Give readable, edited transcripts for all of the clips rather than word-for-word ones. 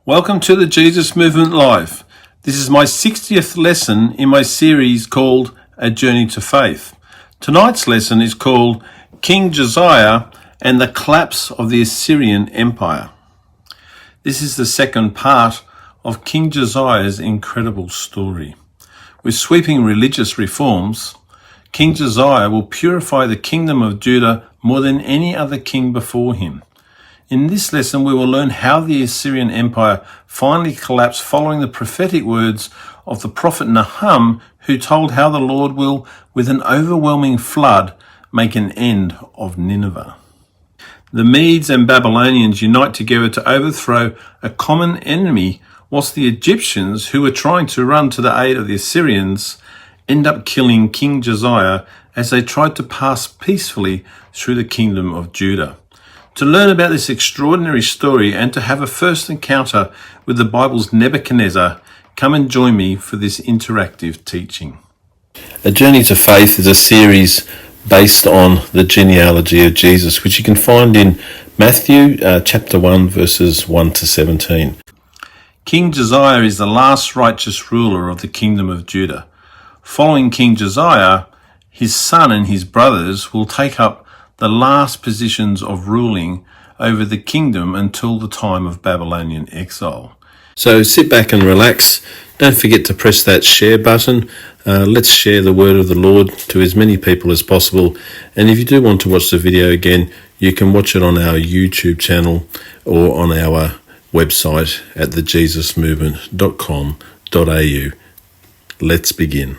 Welcome to the Jesus Movement Live. This is my 60th lesson in my series called A Journey to Faith. Tonight's lesson is called King Josiah and the Collapse of the Assyrian Empire. This is the second part of King Josiah's incredible story. With sweeping religious reforms, King Josiah will purify the kingdom of Judah more than any other king before him. In this lesson, we will learn how the Assyrian Empire finally collapsed following the prophetic words of the prophet Nahum, who told how the Lord will, with an overwhelming flood, make an end of Nineveh. The Medes and Babylonians unite together to overthrow a common enemy, whilst the Egyptians, who were trying to run to the aid of the Assyrians, end up killing King Josiah as they tried to pass peacefully through the kingdom of Judah. To learn about this extraordinary story and to have a first encounter with the Bible's Nebuchadnezzar, come and join me for this interactive teaching. A Journey to Faith is a series based on the genealogy of Jesus, which you can find in Matthew chapter 1, verses 1 to 17. King Josiah is the last righteous ruler of the kingdom of Judah. Following King Josiah, his son and his brothers will take up the last positions of ruling over the kingdom until the time of Babylonian exile. So sit back and relax. Don't forget to press that share button. Let's share the word of the Lord to as many people as possible. And if you do want to watch the video again, you can watch it on our YouTube channel or on our website at thejesusmovement.com.au. Let's begin.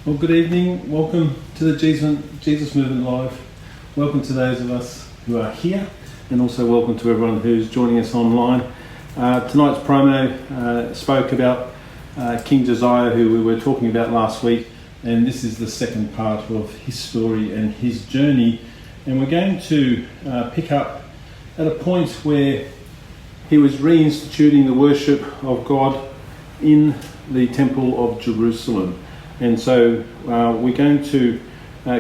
Well, good evening. Welcome to the Jesus Movement Live. Welcome to those of us who are here, and also welcome to everyone who's joining us online. Tonight's promo spoke about King Josiah, who we were talking about last week, and this is the second part of his story and his journey. And we're going to pick up at a point where he was reinstituting the worship of God in the Temple of Jerusalem. And so we're going to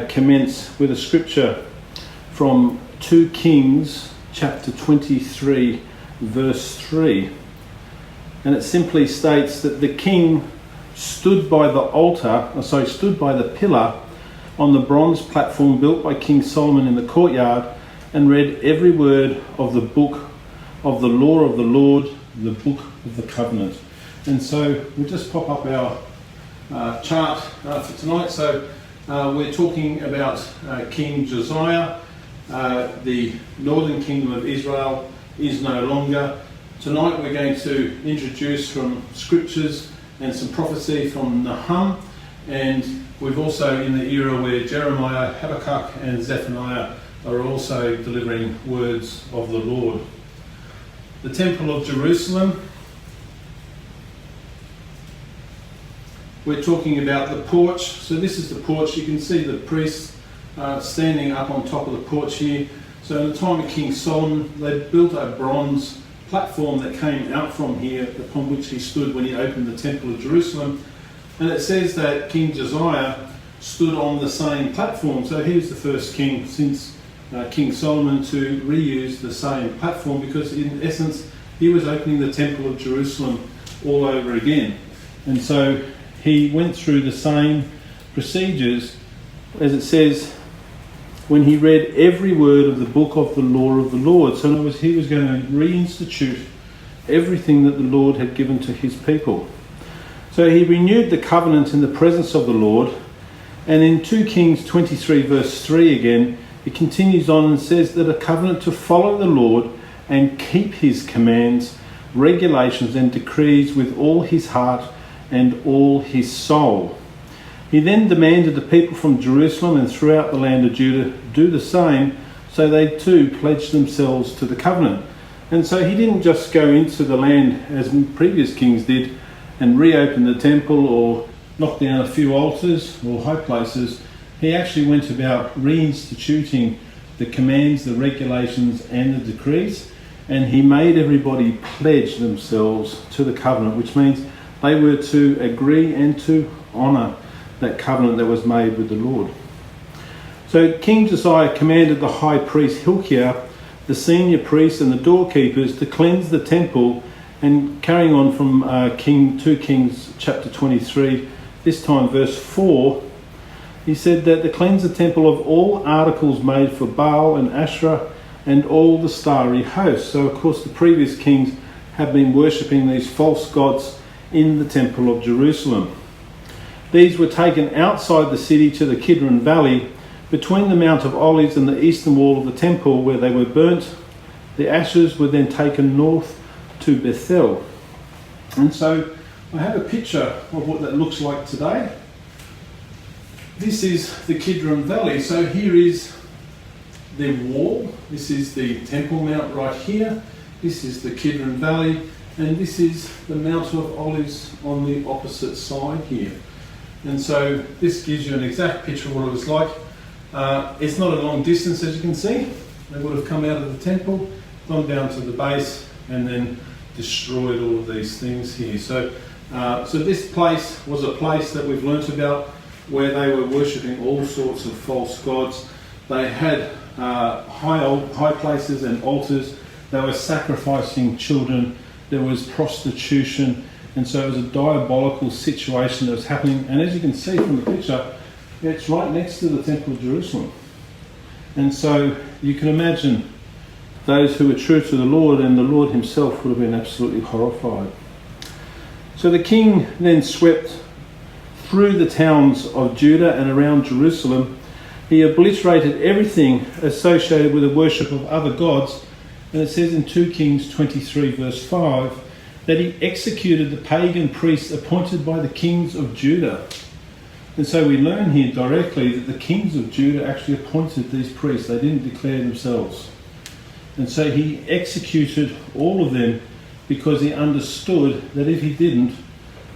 commence with a scripture from 2 Kings chapter 23 verse 3. And it simply states that the king stood by the pillar on the bronze platform built by King Solomon in the courtyard and read every word of the book of the law of the Lord, the book of the covenant. And so we'll just pop up our chart for tonight. So we're talking about King Josiah. The northern kingdom of Israel is no longer. Tonight we're going to introduce from scriptures and some prophecy from Nahum, and we've also in the era where Jeremiah, Habakkuk and Zephaniah are also delivering words of the Lord. The Temple of Jerusalem. We're talking about the porch. So this is the porch. You can see the priests standing up on top of the porch here. So in the time of King Solomon, they built a bronze platform that came out from here, upon which he stood when he opened the Temple of Jerusalem. And it says that King Josiah stood on the same platform. So he was the first king since King Solomon to reuse the same platform, because in essence, he was opening the Temple of Jerusalem all over again. And so he went through the same procedures, as it says, when he read every word of the book of the law of the Lord. So in other words, he was going to reinstitute everything that the Lord had given to his people. So he renewed the covenant in the presence of the Lord. And in 2 Kings 23 verse 3 again, it continues on and says that a covenant to follow the Lord and keep his commands, regulations and decrees with all his heart and all his soul. He then demanded the people from Jerusalem and throughout the land of Judah do the same, so they too pledged themselves to the covenant. And so he didn't just go into the land as previous kings did and reopen the temple or knock down a few altars or high places. He actually went about reinstituting the commands, the regulations and the decrees. and he made everybody pledge themselves to the covenant, which means they were to agree and to honour that covenant that was made with the Lord. So King Josiah commanded the high priest Hilkiah, the senior priests and the doorkeepers to cleanse the temple. And carrying on from 2 Kings chapter 23, this time verse 4, he said that to cleanse the temple of all articles made for Baal and Asherah and all the starry hosts. So of course the previous kings have been worshipping these false gods in the temple of Jerusalem. These were taken outside the city to the Kidron Valley, between the Mount of Olives and the eastern wall of the temple, where they were burnt. The ashes were then taken north to Bethel. And so I have a picture of what that looks like today. This is the Kidron Valley. So here is the wall. This is the Temple Mount right here. This is the Kidron Valley. And this is the Mount of Olives on the opposite side here. And so this gives you an exact picture of what it was like. It's not a long distance, as you can see. They would have come out of the temple, gone down to the base, and then destroyed all of these things here. So this place was a place that we've learnt about, where they were worshipping all sorts of false gods. They had high places and altars. They were sacrificing children. There was prostitution, and so it was a diabolical situation that was happening. And as you can see from the picture, it's right next to the Temple of Jerusalem. And so you can imagine those who were true to the Lord, and the Lord himself would have been absolutely horrified. So the king then swept through the towns of Judah and around Jerusalem. He obliterated everything associated with the worship of other gods. And it says in 2 Kings 23 verse 5 that he executed the pagan priests appointed by the kings of Judah. And so we learn here directly that the kings of Judah actually appointed these priests. They didn't declare themselves. And so he executed all of them because he understood that if he didn't,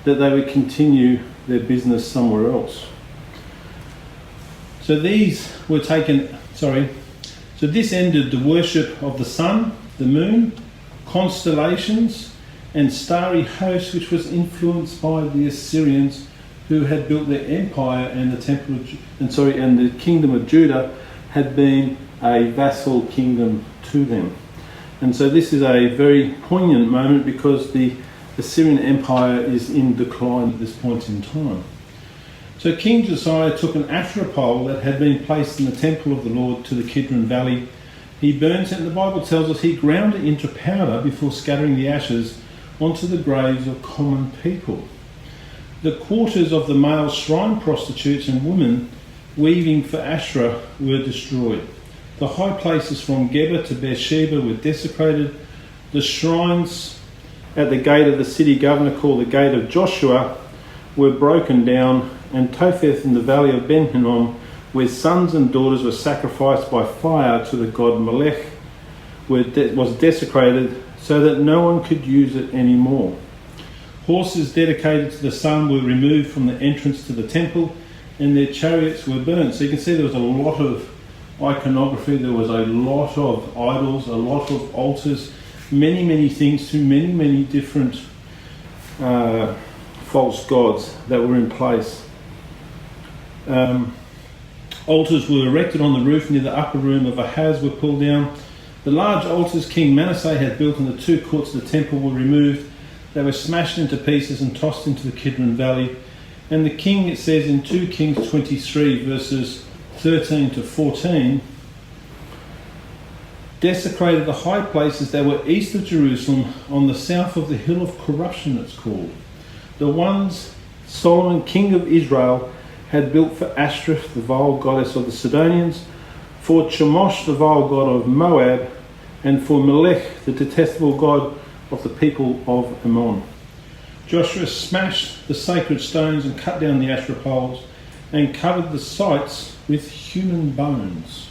that they would continue their business somewhere else. So this ended the worship of the sun, the moon, constellations, and starry hosts, which was influenced by the Assyrians, who had built their empire, and the kingdom of Judah had been a vassal kingdom to them. And so this is a very poignant moment, because the Assyrian Empire is in decline at this point in time. So King Josiah took an Asherah pole that had been placed in the temple of the Lord to the Kidron Valley. He burnt it, and the Bible tells us he ground it into powder before scattering the ashes onto the graves of common people. The quarters of the male shrine prostitutes and women weaving for Asherah were destroyed. The high places from Geba to Beersheba were desecrated. The shrines at the gate of the city governor, called the Gate of Joshua, were broken down, and Topheth in the valley of Ben Hinnom, where sons and daughters were sacrificed by fire to the god Molech, was desecrated so that no one could use it anymore. Horses dedicated to the sun were removed from the entrance to the temple, and their chariots were burnt. So you can see there was a lot of iconography, there was a lot of idols, a lot of altars, many things to many different false gods that were in place. Altars were erected on the roof near the upper room of Ahaz were pulled down. The large altars King Manasseh had built in the two courts of the temple were removed. They were smashed into pieces and tossed into the Kidron Valley. And the king, it says in 2 Kings 23 verses 13 to 14, desecrated the high places that were east of Jerusalem, on the south of the hill of corruption it's called. The ones Solomon, king of Israel, had built for Ashtoreth, the vile goddess of the Sidonians, for Chemosh, the vile god of Moab, and for Melech, the detestable god of the people of Ammon. Joshua smashed the sacred stones and cut down the Asherah poles and covered the sites with human bones.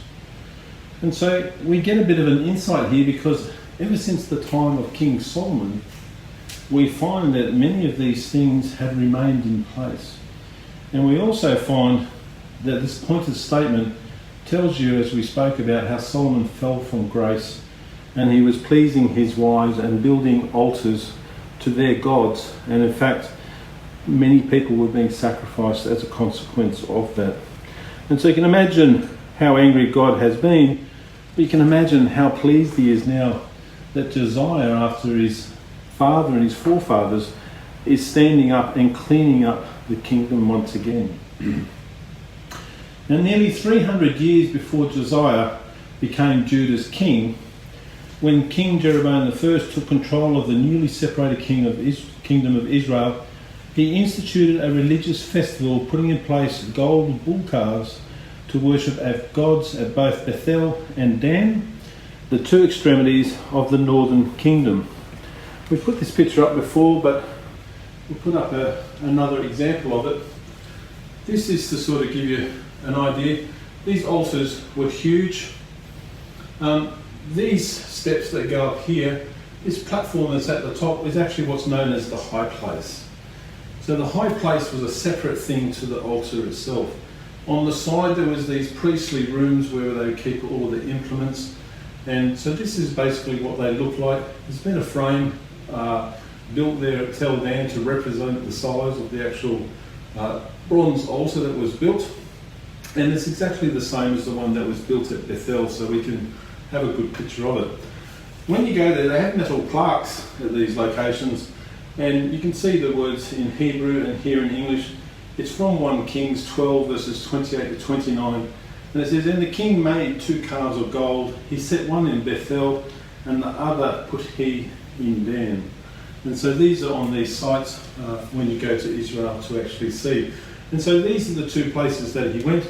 And so we get a bit of an insight here, because ever since the time of King Solomon, we find that many of these things have remained in place. And we also find that this pointed statement tells you, as we spoke about, how Solomon fell from grace and he was pleasing his wives and building altars to their gods. And in fact, many people were being sacrificed as a consequence of that. And so you can imagine how angry God has been, but you can imagine how pleased he is now that Josiah, after his father and his forefathers, is standing up and cleaning up the kingdom once again. Now, nearly 300 years before Josiah became Judah's king, when King Jeroboam I took control of the newly separated kingdom of Israel, he instituted a religious festival, putting in place gold bull calves to worship at gods at both Bethel and Dan, the two extremities of the northern kingdom. We've put this picture up before, but we'll put up another example of it. This is to sort of give you an idea. These altars were huge. These steps that go up here, this platform that's at the top is actually what's known as the high place. So the high place was a separate thing to the altar itself. On the side there was these priestly rooms where they would keep all of the implements. And so this is basically what they look like. There's been a frame built there at Tel Dan to represent the size of the actual bronze altar that was built. And it's exactly the same as the one that was built at Bethel, so we can have a good picture of it. When you go there, they have metal plaques at these locations, and you can see the words in Hebrew and here in English. It's from 1 Kings 12 verses 28 to 29, and it says, "And the king made 2 calves of gold. He set one in Bethel, and the other put he in Dan." And so these are on these sites when you go to Israel to actually see. And so these are the 2 places that he went,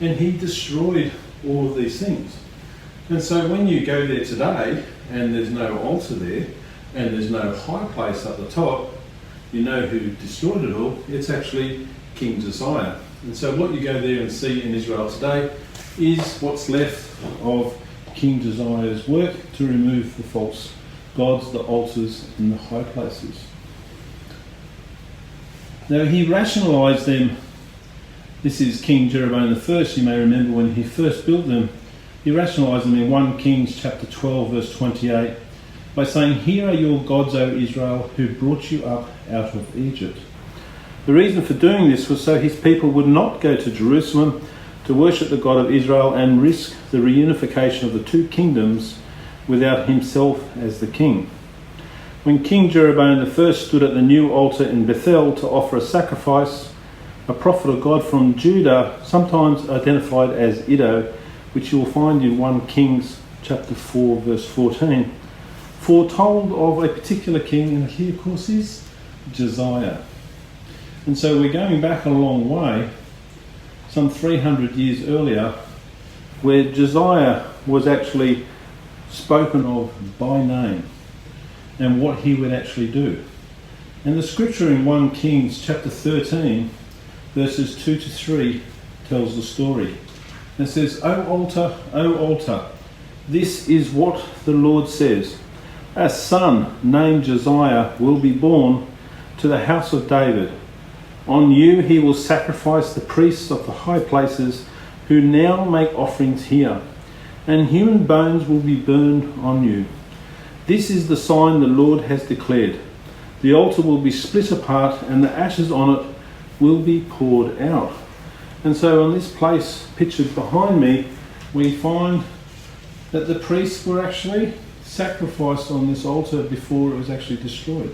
and he destroyed all of these things. And so when you go there today, and there's no altar there, and there's no high place up the top, you know who destroyed it all. It's actually King Josiah. And so what you go there and see in Israel today is what's left of King Josiah's work to remove the false gods, the altars, and the high places. Now he rationalised them. This is King Jeroboam I, you may remember when he first built them. He rationalised them in 1 Kings chapter 12 verse 28 by saying, "Here are your gods, O Israel, who brought you up out of Egypt." The reason for doing this was so his people would not go to Jerusalem to worship the God of Israel and risk the reunification of the 2 kingdoms without himself as the king. When King Jeroboam I stood at the new altar in Bethel to offer a sacrifice, a prophet of God from Judah, sometimes identified as Iddo, which you will find in 1 Kings chapter 4 verse 14, foretold of a particular king, and he of course is Josiah. And so we're going back a long way, some 300 years earlier, where Josiah was actually spoken of by name and what he would actually do. And the scripture in 1 Kings chapter 13 verses 2 to 3 tells the story. It says, O altar, this is what the Lord says. A son named Josiah will be born to the house of David. On you he will sacrifice the priests of the high places who now make offerings here, and human bones will be burned on you. This is the sign the Lord has declared. The altar will be split apart, and the ashes on it will be poured out. And so on this place pictured behind me, we find that the priests were actually sacrificed on this altar before it was actually destroyed.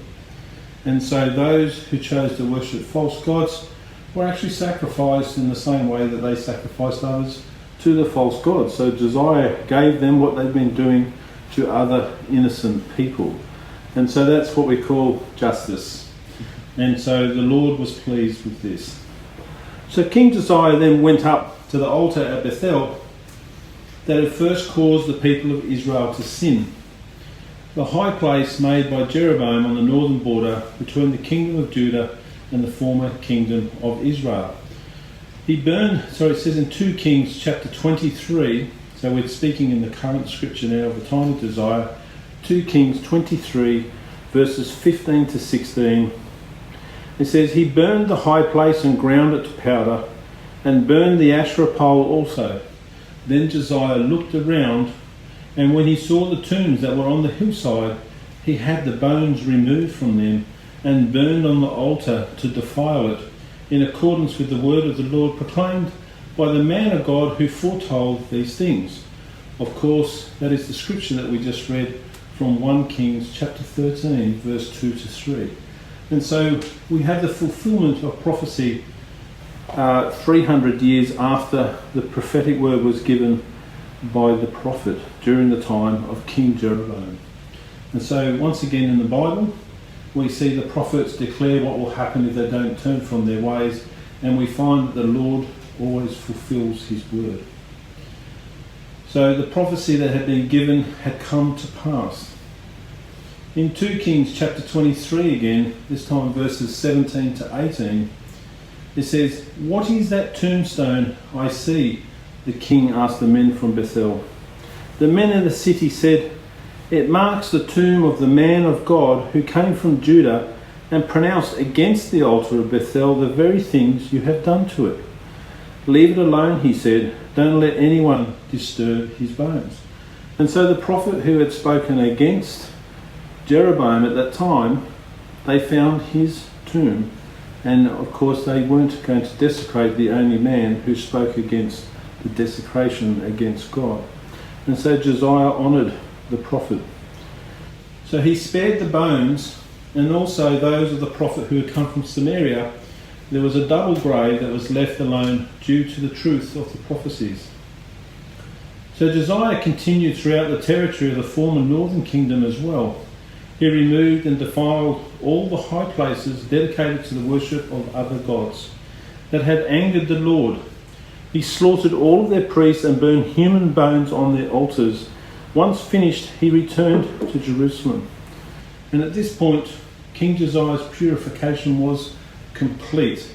And so those who chose to worship false gods were actually sacrificed in the same way that they sacrificed others to the false gods. So Josiah gave them what they'd been doing to other innocent people. And so that's what we call justice. And so the Lord was pleased with this. So King Josiah then went up to the altar at Bethel that had first caused the people of Israel to sin, the high place made by Jeroboam on the northern border between the kingdom of Judah and the former kingdom of Israel. It says in 2 Kings chapter 23, so we're speaking in the current scripture now of the time of Josiah, 2 Kings 23 verses 15 to 16. It says, he burned the high place and ground it to powder, and burned the Asherah pole also. Then Josiah looked around And when he saw the tombs that were on the hillside, he had the bones removed from them and burned on the altar to defile it, in accordance with the word of the Lord proclaimed by the man of God who foretold these things. Of course, that is the scripture that we just read from 1 Kings chapter 13, verse 2 to 3. And so we have the fulfillment of prophecy 300 years after the prophetic word was given by the prophet during the time of King Jeroboam. And so once again in the Bible, we see the prophets declare what will happen if they don't turn from their ways, and we find that the Lord always fulfills his word. So the prophecy that had been given had come to pass. In 2 Kings chapter 23 again, this time verses 17 to 18, it says, "What is that tombstone I see?" the king asked the men from Bethel. The men in the city said, "It marks the tomb of the man of God who came from Judah and pronounced against the altar of Bethel the very things you have done to it." "Leave it alone," he said. "Don't let anyone disturb his bones." And so the prophet who had spoken against Jeroboam at that time, they found his tomb. And of course they weren't going to desecrate the only man who spoke against the desecration against God. And so Josiah honoured the prophet. So he spared the bones, and also those of the prophet who had come from Samaria. There was a double grave that was left alone due to the truth of the prophecies. So Josiah continued throughout the territory of the former northern kingdom as well. He removed and defiled all the high places dedicated to the worship of other gods that had angered the Lord. He slaughtered all of their priests and burned human bones on their altars. Once finished, he returned to Jerusalem. And at this point, King Josiah's purification was complete.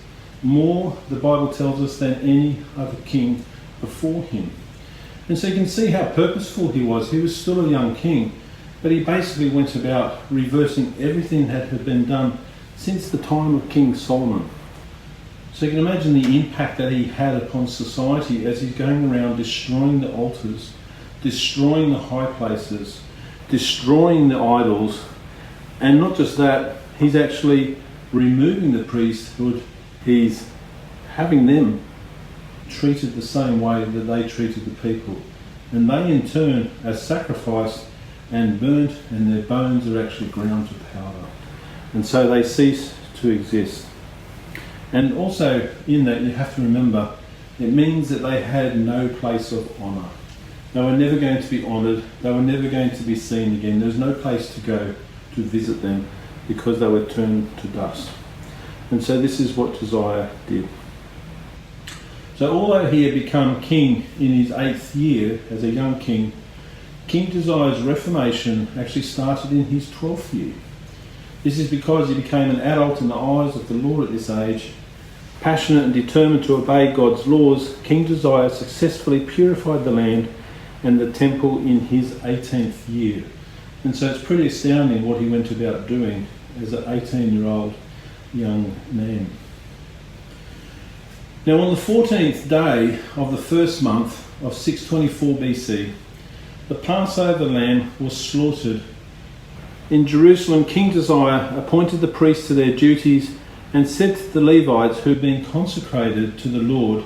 More, the Bible tells us, than any other king before him. And so you can see how purposeful he was. He was still a young king, but he basically went about reversing everything that had been done since the time of King Solomon. So you can imagine the impact that he had upon society as he's going around destroying the altars, destroying the high places, destroying the idols, and not just that, he's actually removing the priesthood. He's having them treated the same way that they treated the people, and they in turn are sacrificed and burnt, and their bones are actually ground to powder, and so they cease to exist. And also in that, you have to remember, it means that they had no place of honour. They were never going to be honoured. They were never going to be seen again. There was no place to go to visit them because they were turned to dust. And so this is what Josiah did. So although he had become king in his 8th year as a young king, King Josiah's reformation actually started in his 12th year. This is because he became an adult in the eyes of the Lord at this age. Passionate and determined to obey God's laws, King Josiah successfully purified the land and the temple in his 18th year. And so it's pretty astounding what he went about doing as an 18-year-old young man. Now on the 14th day of the first month of 624 BC, the Passover lamb was slaughtered. In Jerusalem, King Josiah appointed the priests to their duties and said to the Levites who had been consecrated to the Lord.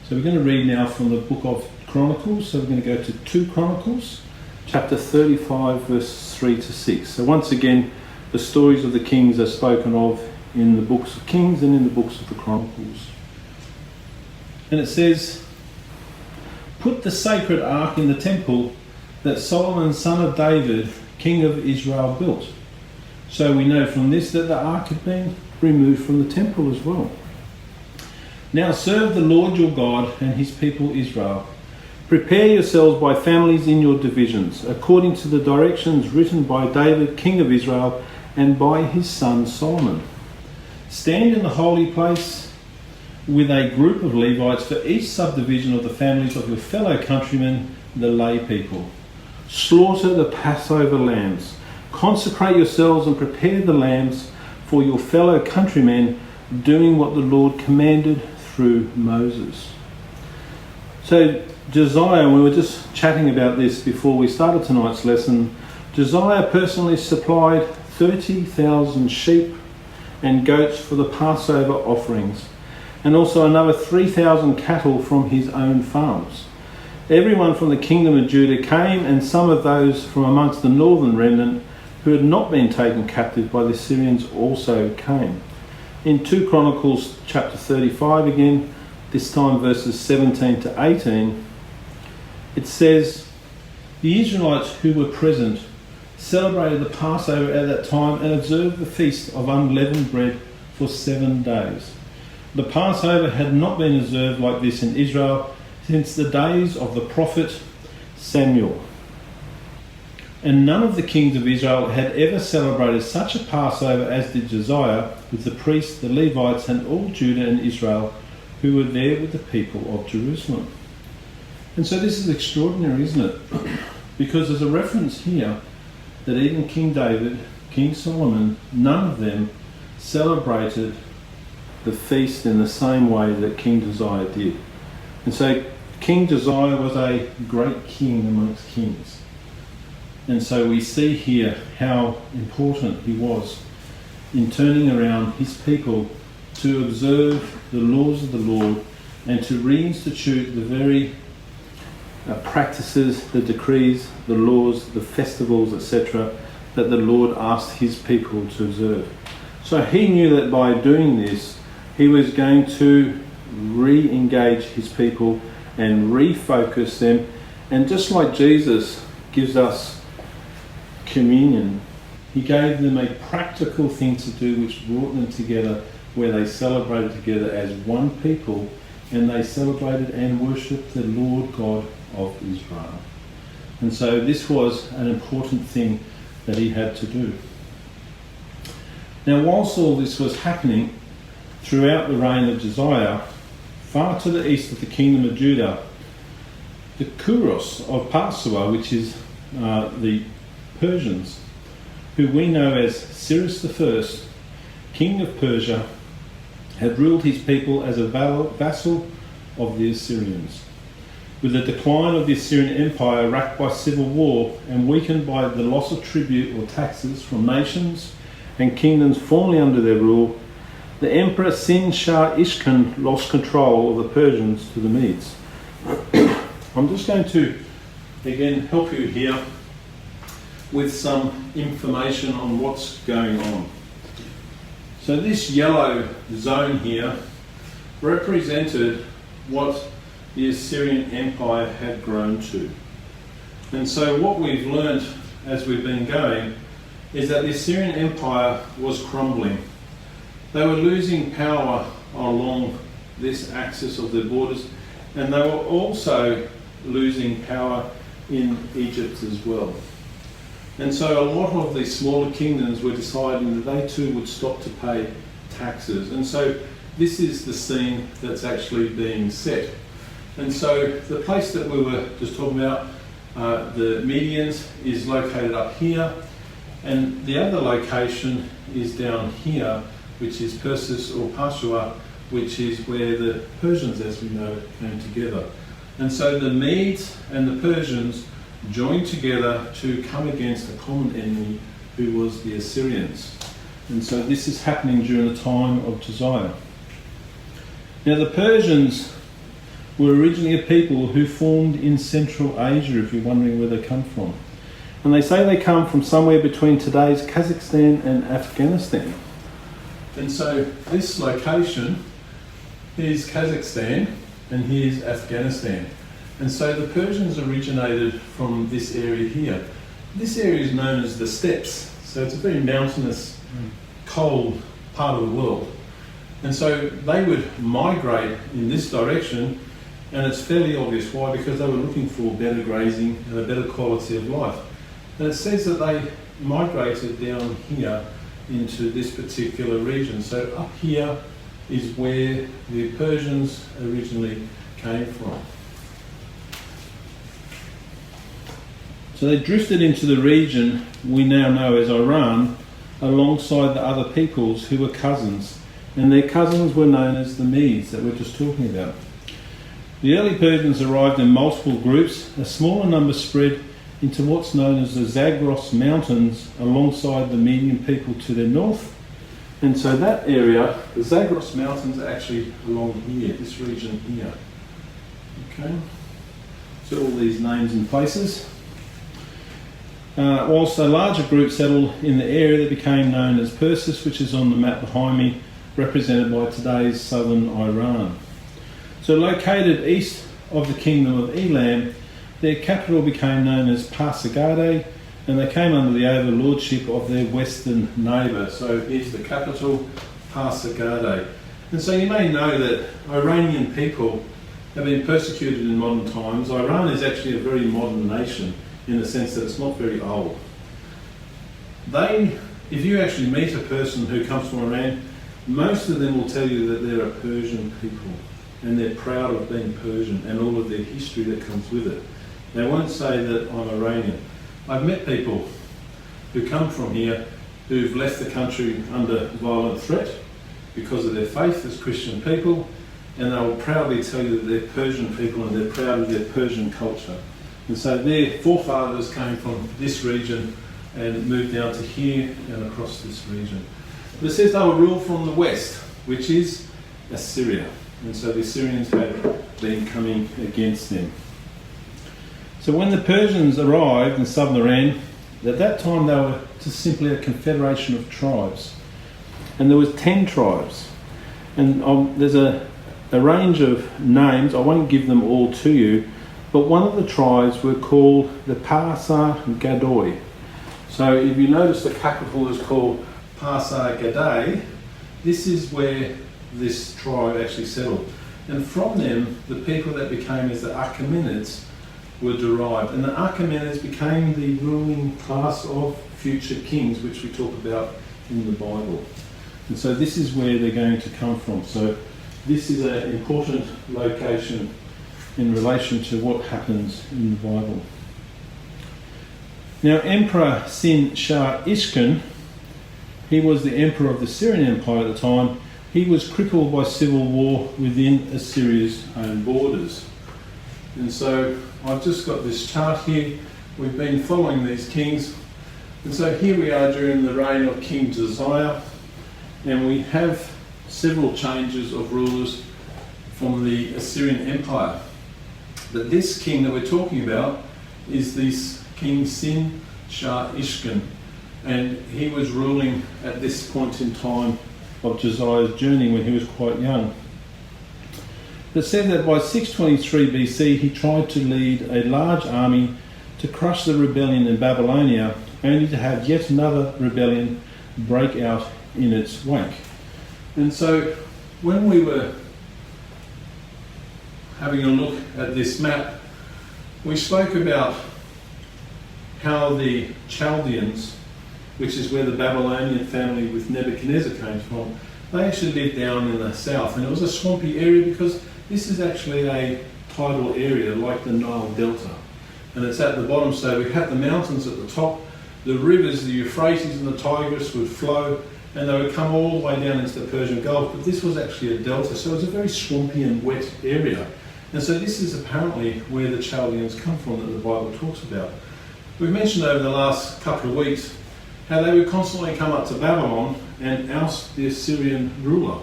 So we're going to read now from the book of Chronicles. So we're going to go to 2 Chronicles, chapter 35, verse 3 to 6. So once again, the stories of the kings are spoken of in the books of Kings and in the books of the Chronicles. And it says, "Put the sacred ark in the temple that Solomon, son of David, king of Israel, built." So we know from this that the ark had been removed from the temple as well. "Now serve the Lord your God and his people Israel. Prepare yourselves by families in your divisions, according to the directions written by David, king of Israel, and by his son Solomon. Stand in the holy place with a group of Levites for each subdivision of the families of your fellow countrymen, the lay people. Slaughter the Passover lambs. Consecrate yourselves and prepare the lambs for your fellow countrymen, doing what the Lord commanded through Moses." So Josiah, we were just chatting about this before we started tonight's lesson. Josiah personally supplied 30,000 sheep and goats for the Passover offerings, and also another 3,000 cattle from his own farms. Everyone from the kingdom of Judah came, and some of those from amongst the northern remnant who had not been taken captive by the Assyrians also came. In 2 Chronicles chapter 35 again, this time verses 17 to 18, it says, "The Israelites who were present celebrated the Passover at that time and observed the feast of unleavened bread for 7 days. The Passover had not been observed like this in Israel since the days of the prophet Samuel. And none of the kings of Israel had ever celebrated such a Passover as did Josiah with the priests, the Levites, and all Judah and Israel who were there with the people of Jerusalem." And so this is extraordinary, isn't it? Because there's a reference here that even King David, King Solomon, none of them celebrated the feast in the same way that King Josiah did. And so King Josiah was a great king amongst kings. And so we see here how important he was in turning around his people to observe the laws of the Lord and to reinstitute the very practices, the decrees, the laws, the festivals, etc., that the Lord asked his people to observe. So he knew that by doing this, he was going to re-engage his people and refocus them. And just like Jesus gives us communion, he gave them a practical thing to do which brought them together, where they celebrated together as one people, and they celebrated and worshipped the Lord God of Israel. And so this was an important thing that he had to do. Now, whilst all this was happening throughout the reign of Josiah, far to the east of the kingdom of Judah, the Kuros of Pasua, which is the Persians, who we know as Cyrus I, king of Persia, had ruled his people as a vassal of the Assyrians. With the decline of the Assyrian Empire racked by civil war and weakened by the loss of tribute or taxes from nations and kingdoms formerly under their rule, the Emperor Sin Shah Ishkan lost control of the Persians to the Medes. I'm just going to again help you here with some information on what's going on. So this yellow zone here represented what the Assyrian Empire had grown to. And so what we've learned as we've been going is that the Assyrian Empire was crumbling. They were losing power along this axis of their borders, and they were also losing power in Egypt as well. And so a lot of these smaller kingdoms were deciding that they too would stop to pay taxes. And so this is the scene that's actually being set. And so the place that we were just talking about, the Medians, is located up here, and the other location is down here, which is Persis or Pasua, which is where the Persians, as we know, came together. And so the Medes and the Persians joined together to come against a common enemy, who was the Assyrians. And so this is happening during the time of Josiah. Now the Persians were originally a people who formed in Central Asia, if you're wondering where they come from. And they say they come from somewhere between today's Kazakhstan and Afghanistan. And so this location is Kazakhstan and here's Afghanistan. And so the Persians originated from this area here. This area is known as the steppes. So it's a very mountainous, cold part of the world. And so they would migrate in this direction, and it's fairly obvious why, because they were looking for better grazing and a better quality of life. And it says that they migrated down here into this particular region. So up here is where the Persians originally came from. So they drifted into the region we now know as Iran, alongside the other peoples who were cousins. And their cousins were known as the Medes that we're just talking about. The early Persians arrived in multiple groups. A smaller number spread into what's known as the Zagros Mountains alongside the Median people to their north. And so that area, the Zagros Mountains, are actually along here, this region here. Okay, so all these names and places. Whilst a larger group settled in the area that became known as Persis, which is on the map behind me, represented by today's southern Iran. So located east of the kingdom of Elam, their capital became known as Pasargadae, and they came under the overlordship of their western neighbour. So here's the capital, Pasargadae. And so you may know that Iranian people have been persecuted in modern times. Iran is actually a very modern nation in the sense that it's not very old. If you actually meet a person who comes from Iran, most of them will tell you that they're a Persian people and they're proud of being Persian and all of their history that comes with it. They won't say that I'm Iranian. I've met people who come from here who've left the country under violent threat because of their faith as Christian people, and they will proudly tell you that they're Persian people and they're proud of their Persian culture. And so their forefathers came from this region and moved down to here and across this region. But it says they were ruled from the west, which is Assyria. And so the Assyrians had been coming against them. So when the Persians arrived in southern Iran, at that time they were just simply a confederation of tribes. And there was 10 tribes. And there's a range of names. I won't give them all to you, but one of the tribes were called the Pasargadae. So if you notice the capital is called Pasargadae, this is where this tribe actually settled. And from them, the people that became as the Achaemenids were derived. And the Achaemenids became the ruling class of future kings, which we talk about in the Bible. And so this is where they're going to come from. So this is an important location in relation to what happens in the Bible. Now, Emperor Sin Shah Ishkan, he was the emperor of the Assyrian Empire at the time. He was crippled by civil war within Assyria's own borders. And so I've just got this chart here. We've been following these kings. And so here we are during the reign of King Josiah. And we have several changes of rulers from the Assyrian Empire. But this king that we're talking about is this King Sin Shah Ishkan. And he was ruling at this point in time of Josiah's journey when he was quite young. It said that by 623 BC he tried to lead a large army to crush the rebellion in Babylonia, only to have yet another rebellion break out in its wake. And so when we were having a look at this map, we spoke about how the Chaldeans, which is where the Babylonian family with Nebuchadnezzar came from, they actually lived down in the south, and it was a swampy area because this is actually a tidal area like the Nile Delta, and it's at the bottom. So we have the mountains at the top, the rivers, the Euphrates and the Tigris would flow, and they would come all the way down into the Persian Gulf, but this was actually a delta, so it was a very swampy and wet area. And so this is apparently where the Chaldeans come from that the Bible talks about. We've mentioned over the last couple of weeks how they would constantly come up to Babylon and oust the Assyrian ruler.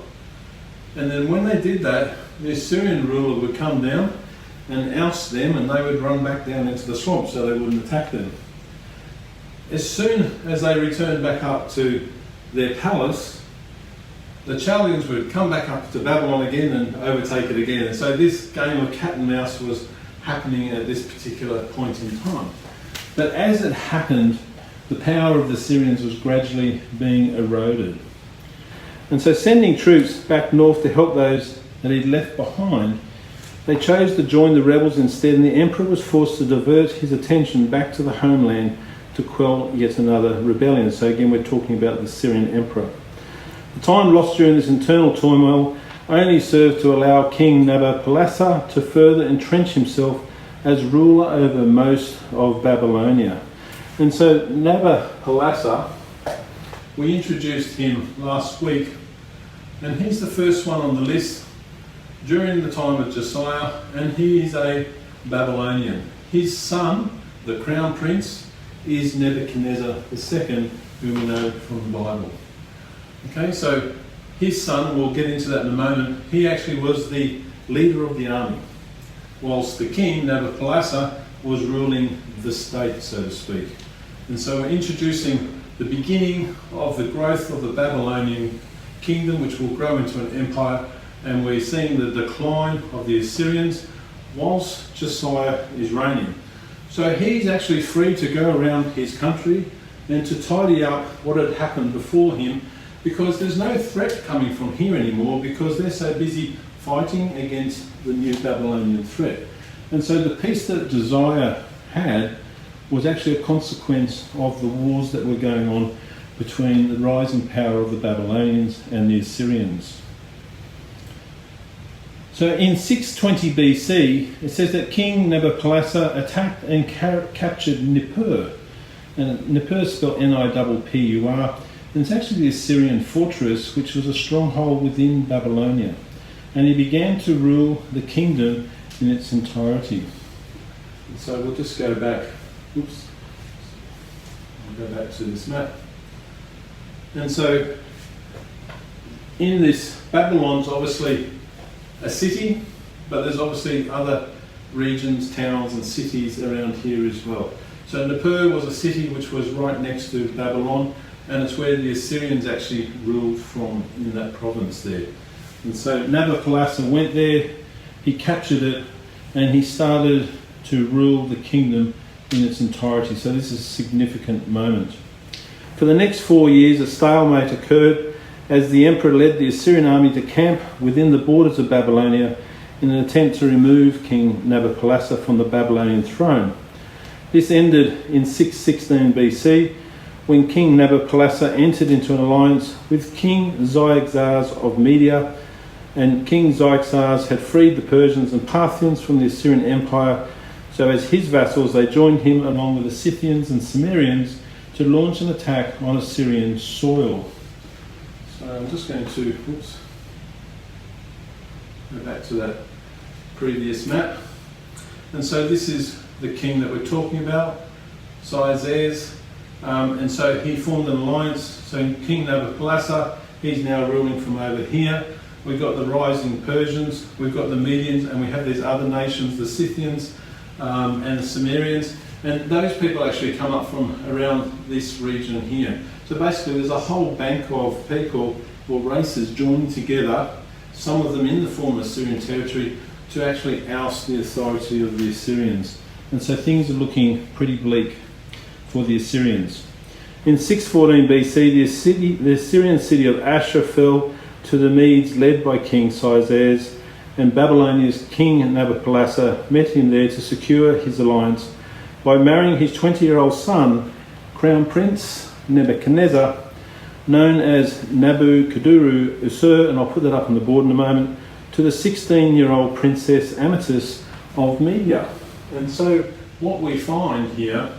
And then when they did that, the Assyrian ruler would come down and oust them, and they would run back down into the swamp so they wouldn't attack them. As soon as they returned back up to their palace, the Chaldeans would come back up to Babylon again and overtake it again. And so this game of cat and mouse was happening at this particular point in time. But as it happened, the power of the Syrians was gradually being eroded. And so sending troops back north to help those that he'd left behind, they chose to join the rebels instead, and the emperor was forced to divert his attention back to the homeland to quell yet another rebellion. So again, we're talking about the Syrian emperor. The time lost during this internal turmoil only served to allow King Nabopolassar to further entrench himself as ruler over most of Babylonia. And so Nabopolassar, we introduced him last week, and he's the first one on the list during the time of Josiah, and he is a Babylonian. His son, the crown prince, is Nebuchadnezzar II, who we know from the Bible. Okay, so his son, we'll get into that in a moment, he actually was the leader of the army, whilst the king, Nabopolassar, was ruling the state, so to speak. And so we're introducing the beginning of the growth of the Babylonian kingdom, which will grow into an empire, and we're seeing the decline of the Assyrians whilst Josiah is reigning. So he's actually free to go around his country and to tidy up what had happened before him, because there's no threat coming from here anymore, because they're so busy fighting against the new Babylonian threat. And so the peace that Josiah had was actually a consequence of the wars that were going on between the rising power of the Babylonians and the Assyrians. So in 620 BC, it says that King Nabopolassar attacked and captured Nippur. And Nippur is spelled Nippur, and it's actually the Assyrian fortress, which was a stronghold within Babylonia. And he began to rule the kingdom in its entirety. And so we'll just go back. Oops. I'll go back to this map. And so in this, Babylon's obviously a city, but there's obviously other regions, towns and cities around here as well. So Nippur was a city which was right next to Babylon, and it's where the Assyrians actually ruled from in that province there. And so Nabopolassar went there, he captured it, and he started to rule the kingdom in its entirety. So this is a significant moment. For the next 4 years, a stalemate occurred as the emperor led the Assyrian army to camp within the borders of Babylonia in an attempt to remove King Nabopolassar from the Babylonian throne. This ended in 616 BC, when King Nabopolassar entered into an alliance with King Xerxes of Media, and King Xerxes had freed the Persians and Parthians from the Assyrian Empire. So as his vassals, they joined him along with the Scythians and Cimmerians to launch an attack on Assyrian soil. So I'm just going to go back to that previous map. And so this is the king that we're talking about, Xerxes. And so he formed an alliance. So King Nabopolassar, he's now ruling from over here. We've got the rising Persians, we've got the Medians, and we have these other nations, the Scythians and the Cimmerians. And those people actually come up from around this region here. So basically there's a whole bank of people or races joining together, some of them in the former Assyrian territory, to actually oust the authority of the Assyrians. And so things are looking pretty bleak for the Assyrians. In 614 BC, the Assyrian city of Ashur fell to the Medes led by King Xerxes, and Babylonia's king Nabopolassar met him there to secure his alliance by marrying his 20-year-old son, Crown Prince Nebuchadnezzar, known as Nabuchodonosor, and I'll put that up on the board in a moment, to the 16-year-old Princess Amethyst of Media. And so what we find here,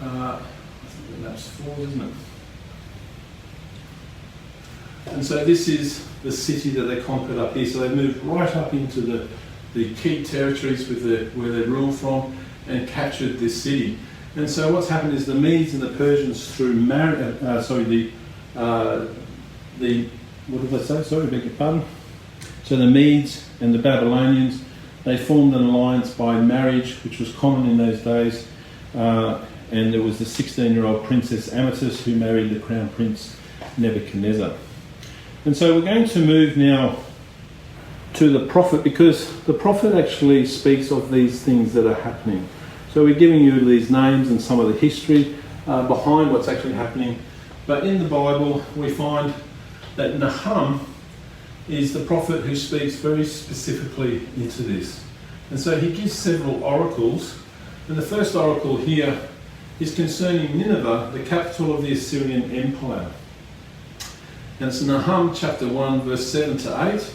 I think that's 4, isn't it? And so this is the city that they conquered up here. So they moved right up into the key territories where they ruled from and captured this city. And so what's happened is the Medes and the Persians through what did I say? Sorry, beg your pardon. So the Medes and the Babylonians, they formed an alliance by marriage, which was common in those days. And there was the 16-year-old Princess Amethyst who married the Crown Prince Nebuchadnezzar. And so we're going to move now to the prophet, because the prophet actually speaks of these things that are happening. So we're giving you these names and some of the history behind what's actually happening. But in the Bible, we find that Nahum is the prophet who speaks very specifically into this. And so he gives several oracles. And the first oracle here is concerning Nineveh, the capital of the Assyrian Empire. And it's Nahum chapter 1, verse 7 to 8.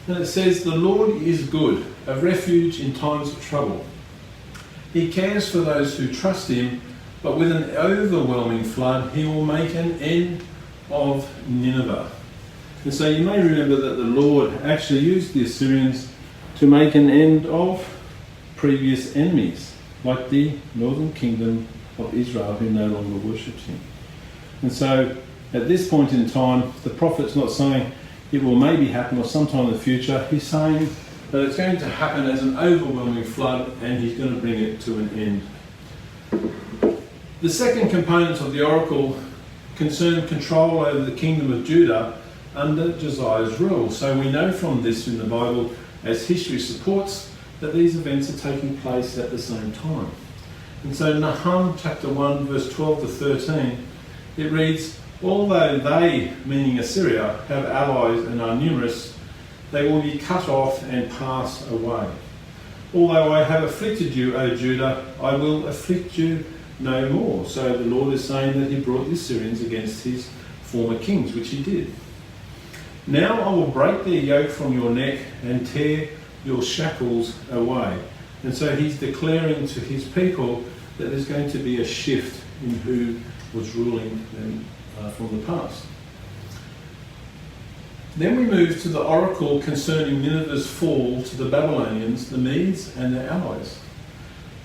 And it says, "The Lord is good, a refuge in times of trouble. He cares for those who trust him, but with an overwhelming flood he will make an end of Nineveh." And so you may remember that the Lord actually used the Assyrians to make an end of previous enemies, like the northern kingdom of Israel, who no longer worships him. And so at this point in time, the prophet's not saying it will maybe happen or sometime in the future. He's saying that it's going to happen as an overwhelming flood, and he's going to bring it to an end. The second component of the oracle concerned control over the kingdom of Judah under Josiah's rule. So we know from this in the Bible, as history supports, that these events are taking place at the same time. And so Nahum chapter 1 verse 12 to 13, it reads, although they, meaning Assyria, have allies and are numerous, they will be cut off and pass away. Although I have afflicted you, O Judah, I will afflict you no more. So the Lord is saying that he brought the Assyrians against his former kings, which he did. Now I will break their yoke from your neck and tear your shackles away. And so he's declaring to his people that there's going to be a shift in who was ruling them from the past. Then we move to the oracle concerning Nineveh's fall to the Babylonians, the Medes and their allies.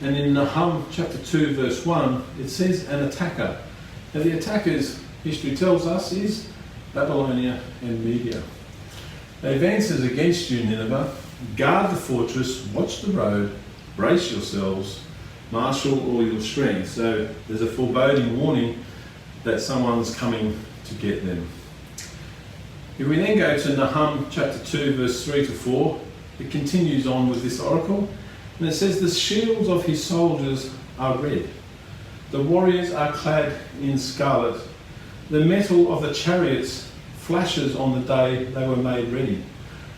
And in Nahum chapter 2 verse 1, it says an attacker. Now the attackers, history tells us, is Babylonia and Media. They advances against you, Nineveh. Guard the fortress, watch the road, brace yourselves, marshal all your strength. So there's a foreboding warning that someone's coming to get them. If we then go to Nahum chapter 2 verse 3 to 4, it continues on with this oracle, and it says, the shields of his soldiers are red, the warriors are clad in scarlet, the metal of the chariots flashes on the day they were made ready.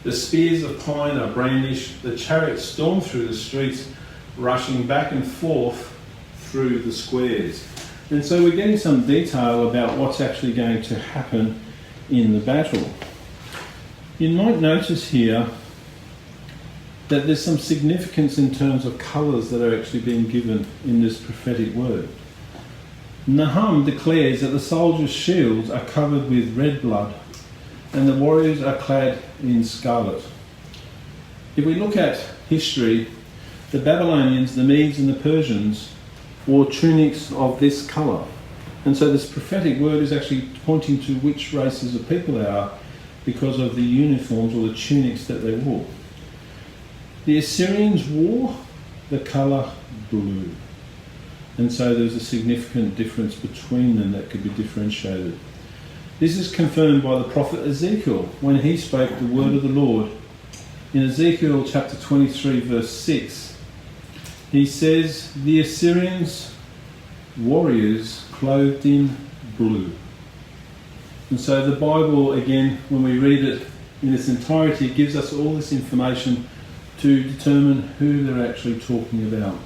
The spears of pine are brandished, the chariots storm through the streets, rushing back and forth through the squares. And so we're getting some detail about what's actually going to happen in the battle. You might notice here that there's some significance in terms of colours that are actually being given in this prophetic word. Nahum declares that the soldiers' shields are covered with red blood and the warriors are clad in scarlet. If we look at history, the Babylonians, the Medes and the Persians wore tunics of this colour. And so this prophetic word is actually pointing to which races of people they are because of the uniforms or the tunics that they wore. The Assyrians wore the colour blue. And so there's a significant difference between them that could be differentiated. This is confirmed by the prophet Ezekiel when he spoke the word of the Lord. In Ezekiel chapter 23 verse 6, he says, the Assyrians warriors clothed in blue. And so the Bible, again, when we read it in its entirety, it gives us all this information to determine who they're actually talking about.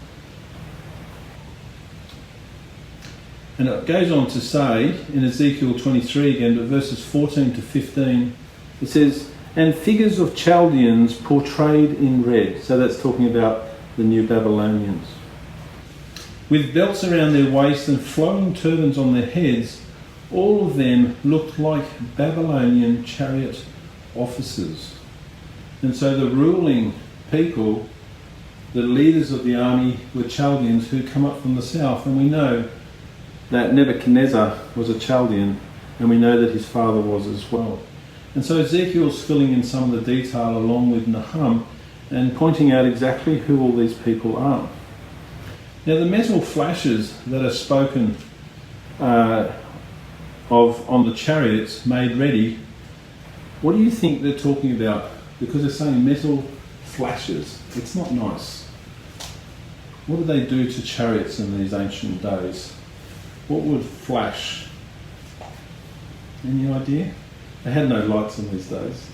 And it goes on to say, in Ezekiel 23 again, but verses 14 to 15, it says, and figures of Chaldeans portrayed in red. So that's talking about the new Babylonians. With belts around their waists and flowing turbans on their heads, all of them looked like Babylonian chariot officers. And so the ruling people, the leaders of the army, were Chaldeans who come up from the south. And we know that Nebuchadnezzar was a Chaldean, and we know that his father was as well. And so Ezekiel's filling in some of the detail along with Nahum and pointing out exactly who all these people are. Now the metal flashes that are spoken of on the chariots made ready, what do you think they're talking about? Because they're saying metal flashes. It's not nice. What did they do to chariots in these ancient days? What would flash? Any idea? They had no lights in these days.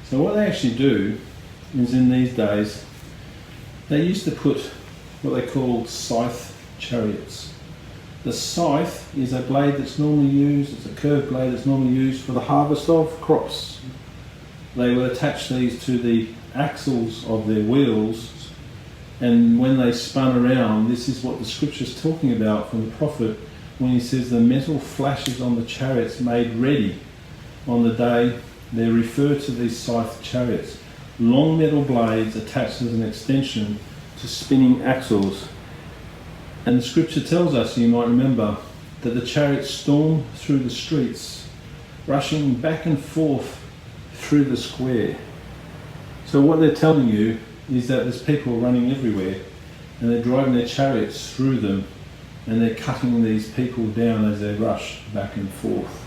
So what they actually do is in these days, they used to put what they called scythe chariots. The scythe is a blade that's normally used, it's a curved blade that's normally used for the harvest of crops. They would attach these to the axles of their wheels, and when they spun around, this is what the scripture's talking about from the prophet when he says the metal flashes on the chariots made ready. on the day they refer to these scythe chariots, long metal blades attached as an extension to spinning axles. And the scripture tells us, you might remember, that the chariots storm through the streets, rushing back and forth through the square. So what they're telling you is that there's people running everywhere, and they're driving their chariots through them, and they're cutting these people down as they rush back and forth.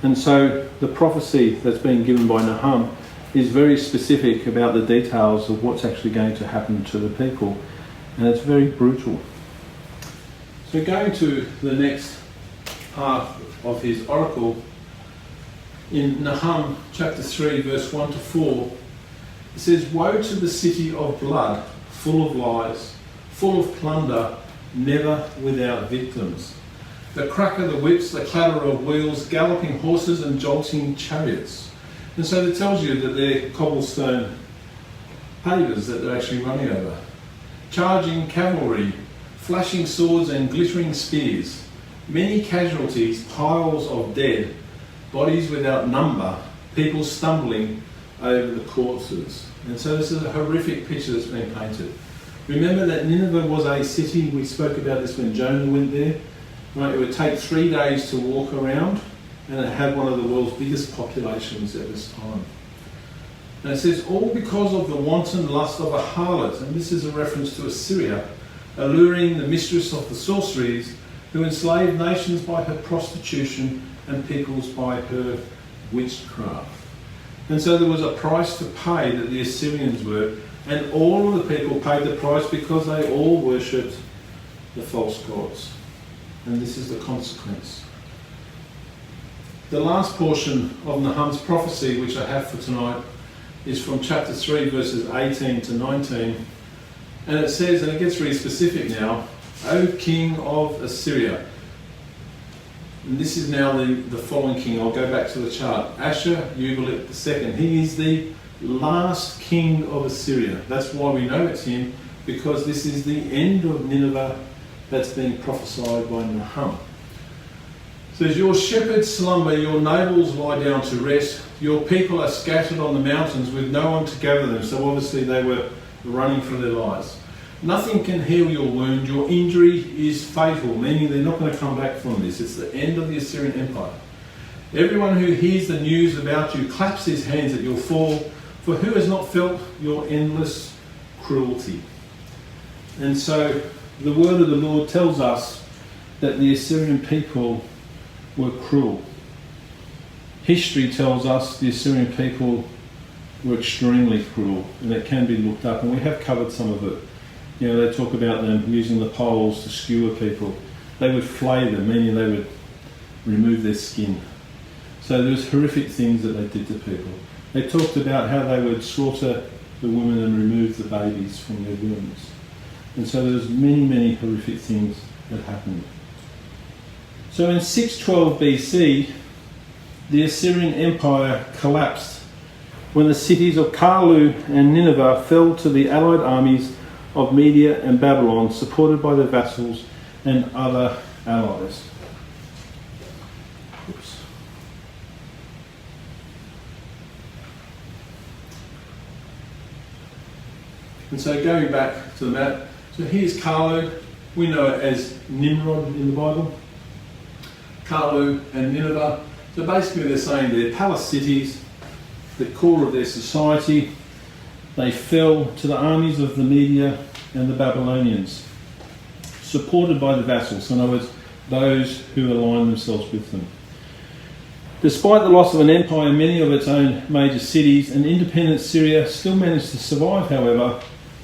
And so the prophecy that's been given by Nahum is very specific about the details of what's actually going to happen to the people, and it's very brutal. So going to the next part of his oracle, in Nahum chapter 3 verse 1 to 4, it says, "Woe to the city of blood, full of lies, full of plunder, never without victims. The crack of the whips, the clatter of wheels, galloping horses and jolting chariots." And so it tells you that they're cobblestone pavers that they're actually running over. Charging cavalry, flashing swords and glittering spears. Many casualties, piles of dead, bodies without number, people stumbling over the corpses. And so this is a horrific picture that's been painted. Remember that Nineveh was a city, we spoke about this when Jonah went there. Right, it would take 3 days to walk around, and it had one of the world's biggest populations at this time. And it says, all because of the wanton lust of a harlot, and this is a reference to Assyria, alluring the mistress of the sorceries, who enslaved nations by her prostitution and peoples by her witchcraft. And so there was a price to pay that the Assyrians were, and all of the people paid the price because they all worshipped the false gods. And this is the consequence. The last portion of Nahum's prophecy, which I have for tonight, is from chapter 3, verses 18 to 19. And it says, and it gets really specific now, "O king of Assyria." And this is now the following king. I'll go back to the chart. Ashur-uballit II. He is the last king of Assyria. That's why we know it's him, because this is the end of Nineveh that's being prophesied by Nahum. It says, "Your shepherds slumber, your nobles lie down to rest. Your people are scattered on the mountains with no one to gather them." So obviously they were running for their lives. "Nothing can heal your wound. Your injury is fatal," meaning they're not going to come back from this. It's the end of the Assyrian Empire. "Everyone who hears the news about you claps his hands at your fall, for who has not felt your endless cruelty?" And so the word of the Lord tells us that the Assyrian people were cruel. History tells us the Assyrian people were extremely cruel, and it can be looked up, and we have covered some of it. You know, they talk about them using the poles to skewer people. They would flay them, meaning they would remove their skin. So there was horrific things that they did to people. They talked about how they would slaughter the women and remove the babies from their wombs. And so there was many, many horrific things that happened. So in 612 BC, the Assyrian Empire collapsed when the cities of Karlu and Nineveh fell to the allied armies of Media and Babylon, supported by their vassals and other allies. Oops. And so going back to the map, so here's Karlu. We know it as Nimrod in the Bible. Karlu and Nineveh. So basically they're saying they're palace cities, the core of their society. They fell to the armies of the Media and the Babylonians, supported by the vassals, in other words, those who aligned themselves with them. Despite the loss of an empire in many of its own major cities, an independent Syria still managed to survive, however,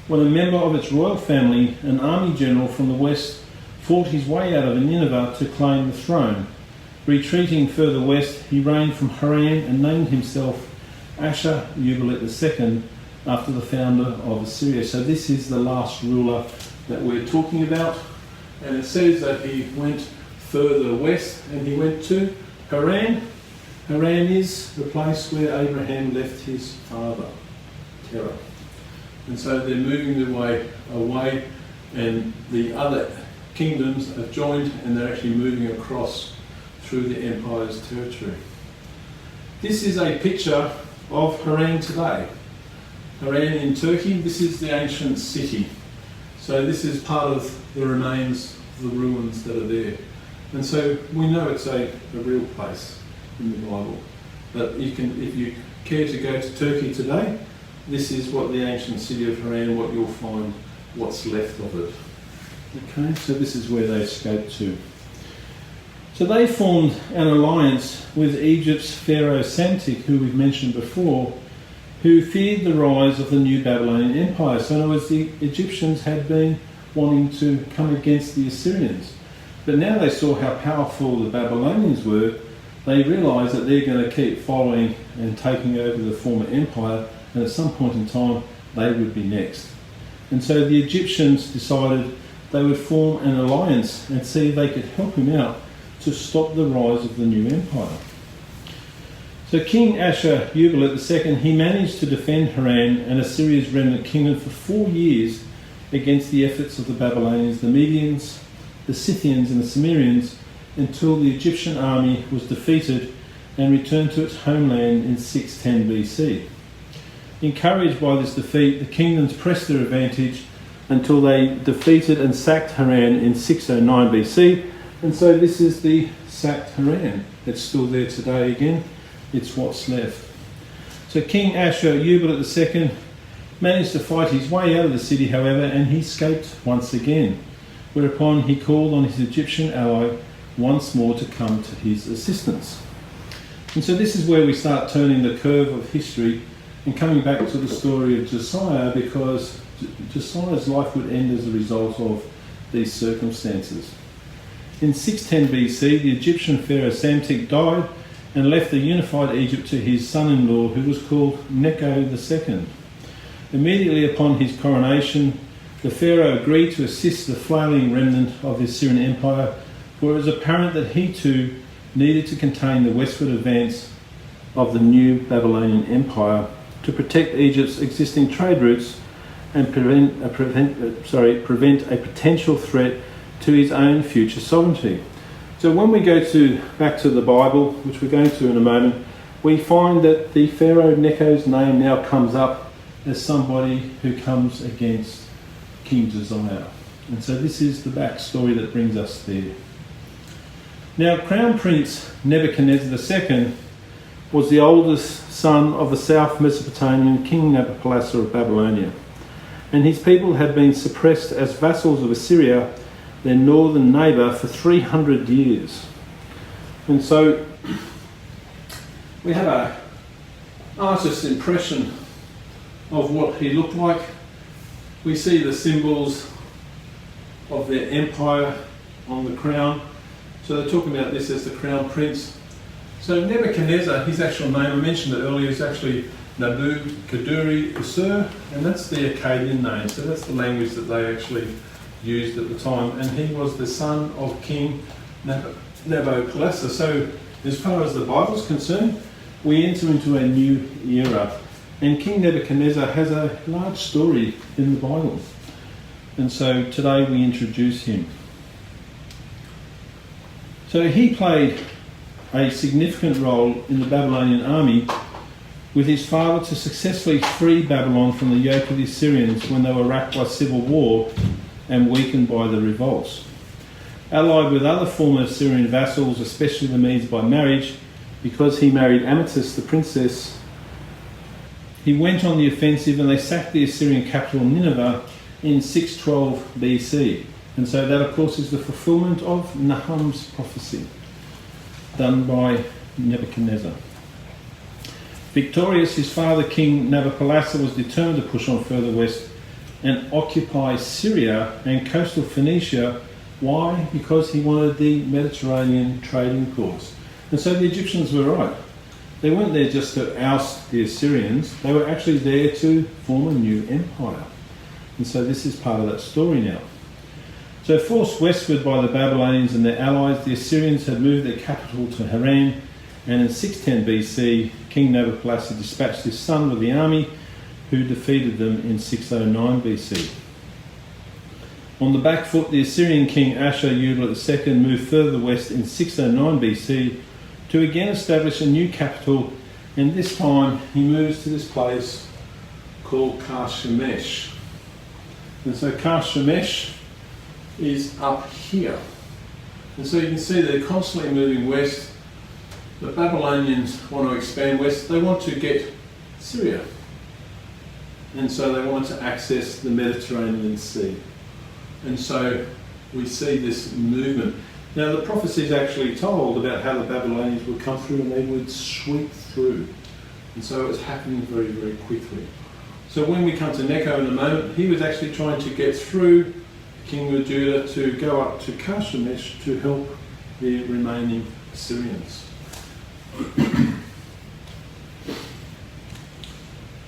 when a member of its royal family, an army general from the west, fought his way out of Nineveh to claim the throne. Retreating further west, he reigned from Haran and named himself Ashur-uballit II, after the founder of Assyria. So this is the last ruler that we're talking about. And it says that he went further west and he went to Haran. Haran is the place where Abraham left his father, Terah. And so they're moving their way away, and the other kingdoms have joined, and they're actually moving across through the empire's territory. This is a picture of Haran today. Haran in Turkey, this is the ancient city. So this is part of the remains, the ruins that are there. And so we know it's a real place in the Bible. But if you care to go to Turkey today, this is what the ancient city of Haran, what you'll find, what's left of it. Okay, so this is where they escaped to. So they formed an alliance with Egypt's Pharaoh Psamtik, who we've mentioned before, who feared the rise of the new Babylonian Empire. So in other words, the Egyptians had been wanting to come against the Assyrians. But now they saw how powerful the Babylonians were, they realised that they're going to keep following and taking over the former empire, and at some point in time they would be next. And so the Egyptians decided they would form an alliance and see if they could help him out to stop the rise of the new empire. So King Ashur-uballit II, he managed to defend Haran and Assyria's remnant kingdom for 4 years against the efforts of the Babylonians, the Medians, the Scythians and the Cimmerians, until the Egyptian army was defeated and returned to its homeland in 610 BC. Encouraged by this defeat, the kingdoms pressed their advantage until they defeated and sacked Haran in 609 BC. And so this is the sacked Haran. It's still there today again. It's what's left. So King Ashur-uballit II managed to fight his way out of the city, however, and he escaped once again, whereupon he called on his Egyptian ally once more to come to his assistance. And so this is where we start turning the curve of history and coming back to the story of Josiah, because Josiah's life would end as a result of these circumstances. In 610 BC, the Egyptian pharaoh Psamtik died and left the unified Egypt to his son-in-law, who was called Necho II. Immediately upon his coronation, the pharaoh agreed to assist the flailing remnant of the Assyrian Empire, for it was apparent that he too needed to contain the westward advance of the new Babylonian Empire to protect Egypt's existing trade routes and prevent a potential threat to his own future sovereignty. So when we go back to the Bible, which we're going to in a moment, we find that the Pharaoh Necho's name now comes up as somebody who comes against King Josiah. And so this is the backstory that brings us there. Now, Crown Prince Nebuchadnezzar II was the oldest son of the South Mesopotamian King Nabopolassar of Babylonia, and his people had been suppressed as vassals of Assyria, their northern neighbour, for 300 years. And so we have an artist's impression of what he looked like. We see the symbols of their empire on the crown. So they're talking about this as the crown prince. So Nebuchadnezzar, his actual name, I mentioned it earlier, is actually Nabu-Kuduri-Usur, and that's the Akkadian name. So that's the language that they actually used at the time. And he was the son of King Nabopolassar. So as far as the Bible's concerned, we enter into a new era. And King Nebuchadnezzar has a large story in the Bible. And so today we introduce him. So he played a significant role in the Babylonian army with his father to successfully free Babylon from the yoke of the Assyrians when they were racked by civil war and weakened by the revolts. Allied with other former Assyrian vassals, especially the Medes by marriage, because he married Amytis, the princess, he went on the offensive and they sacked the Assyrian capital Nineveh in 612 BC. And so that, of course, is the fulfilment of Nahum's prophecy done by Nebuchadnezzar. Victorious, his father, King Nabopolassar, was determined to push on further west and occupy Syria and coastal Phoenicia. Why? Because he wanted the Mediterranean trading course. And so the Egyptians were right. They weren't there just to oust the Assyrians. They were actually there to form a new empire. And so this is part of that story now. So forced westward by the Babylonians and their allies, the Assyrians had moved their capital to Haran, and in 610 BC, King Nabopolassar dispatched his son with the army, who defeated them in 609 BC. On the back foot, the Assyrian king Ashur-uballit II moved further west in 609 BC to again establish a new capital And this time he moves to this place called Karshemish. And so Karshemish is up here. And so you can see they're constantly moving west. The Babylonians want to expand west. They want to get Syria. And so they want to access the Mediterranean Sea. And so we see this movement. Now the prophecy is actually told about how the Babylonians would come through and they would sweep through. And so it was happening very, very quickly. So when we come to Necho in a moment, he was actually trying to get through the king of Judah to go up to Karshemish to help the remaining Assyrians.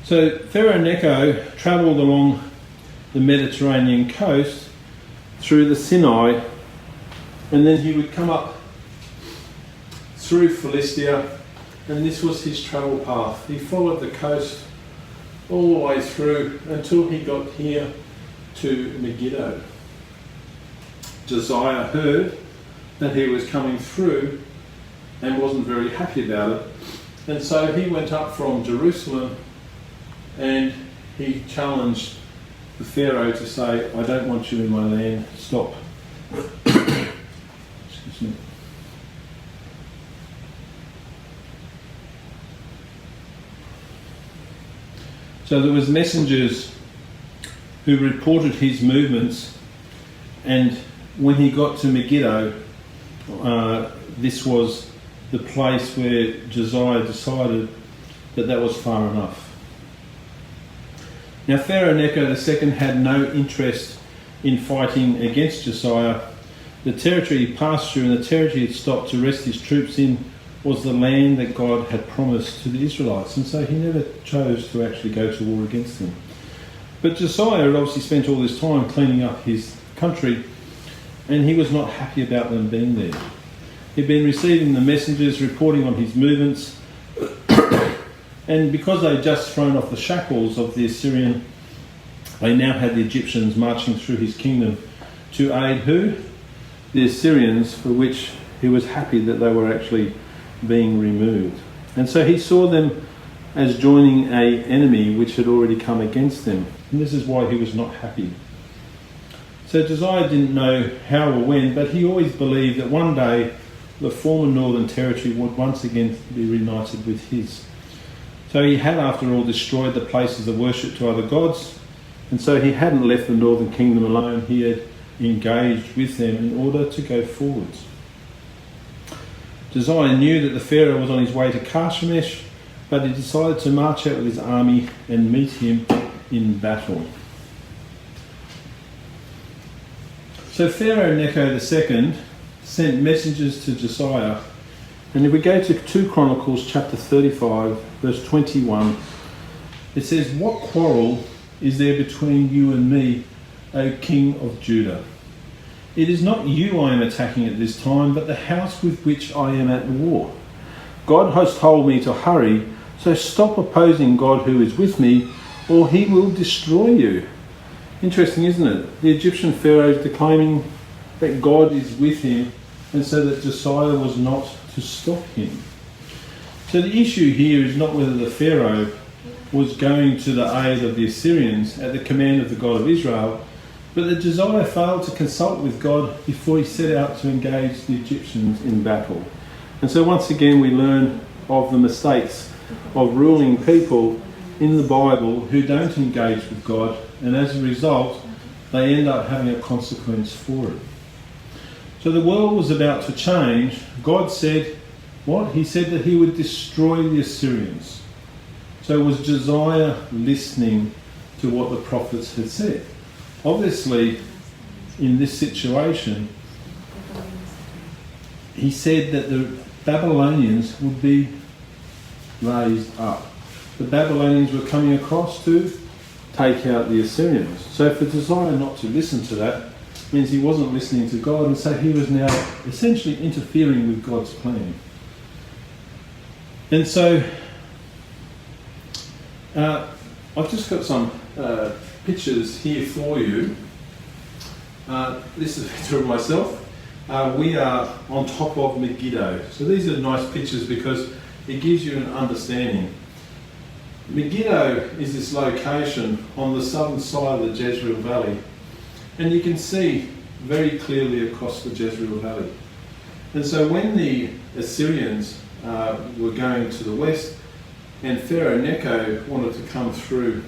So Pharaoh Necho travelled along the Mediterranean coast through the Sinai, and then he would come up through Philistia, and this was his travel path. He followed the coast all the way through until he got here to Megiddo. Josiah heard that he was coming through and wasn't very happy about it, and so he went up from Jerusalem and he challenged the Pharaoh to say, I don't want you in my land, stop. Excuse me. So there was messengers who reported his movements, and when he got to Megiddo, this was the place where Josiah decided that that was far enough. Now Pharaoh Necho II had no interest in fighting against Josiah. The territory he passed through and the territory he stopped to rest his troops in was the land that God had promised to the Israelites, and so he never chose to actually go to war against them. But Josiah had obviously spent all this time cleaning up his country, and he was not happy about them being there. He'd been receiving the messengers reporting on his movements, and because they'd just thrown off the shackles of the Assyrian, they now had the Egyptians marching through his kingdom to aid who? The Assyrians, for which he was happy that they were actually being removed. And so he saw them as joining an enemy which had already come against them. And this is why he was not happy. So Josiah didn't know how or when, but he always believed that one day the former northern territory would once again be reunited with his. So he had, after all, destroyed the places of worship to other gods, and so he hadn't left the northern kingdom alone. He had engaged with them in order to go forwards. Josiah knew that the Pharaoh was on his way to Karshemish, but he decided to march out with his army and meet him in battle. So Pharaoh Necho II sent messengers to Josiah, and if we go to 2 Chronicles chapter 35 verse 21, it says, "What quarrel is there between you and me, O King of Judah? It is not you I am attacking at this time, but the house with which I am at war. God has told me to hurry, so stop opposing God who is with me, or he will destroy you." Interesting, isn't it? The Egyptian Pharaoh is declaiming that God is with him, and so that Josiah was not to stop him. So the issue here is not whether the Pharaoh was going to the aid of the Assyrians at the command of the God of Israel, but that Josiah failed to consult with God before he set out to engage the Egyptians in battle. And so once again we learn of the mistakes of ruling people in the Bible who don't engage with God, and as a result they end up having a consequence for it. So the world was about to change. God said, what? He said that he would destroy the Assyrians. So was Josiah listening to what the prophets had said? Obviously, in this situation, he said that the Babylonians would be raised up. The Babylonians were coming across to take out the Assyrians. So for Josiah not to listen to that means he wasn't listening to God, and so he was now essentially interfering with God's plan. And so I've just got some pictures here for you. This is a picture of myself. We are on top of Megiddo. So these are nice pictures because it gives you an understanding. Megiddo is this location on the southern side of the Jezreel Valley, and you can see very clearly across the Jezreel Valley. And so when the Assyrians were going to the west, and Pharaoh Necho wanted to come through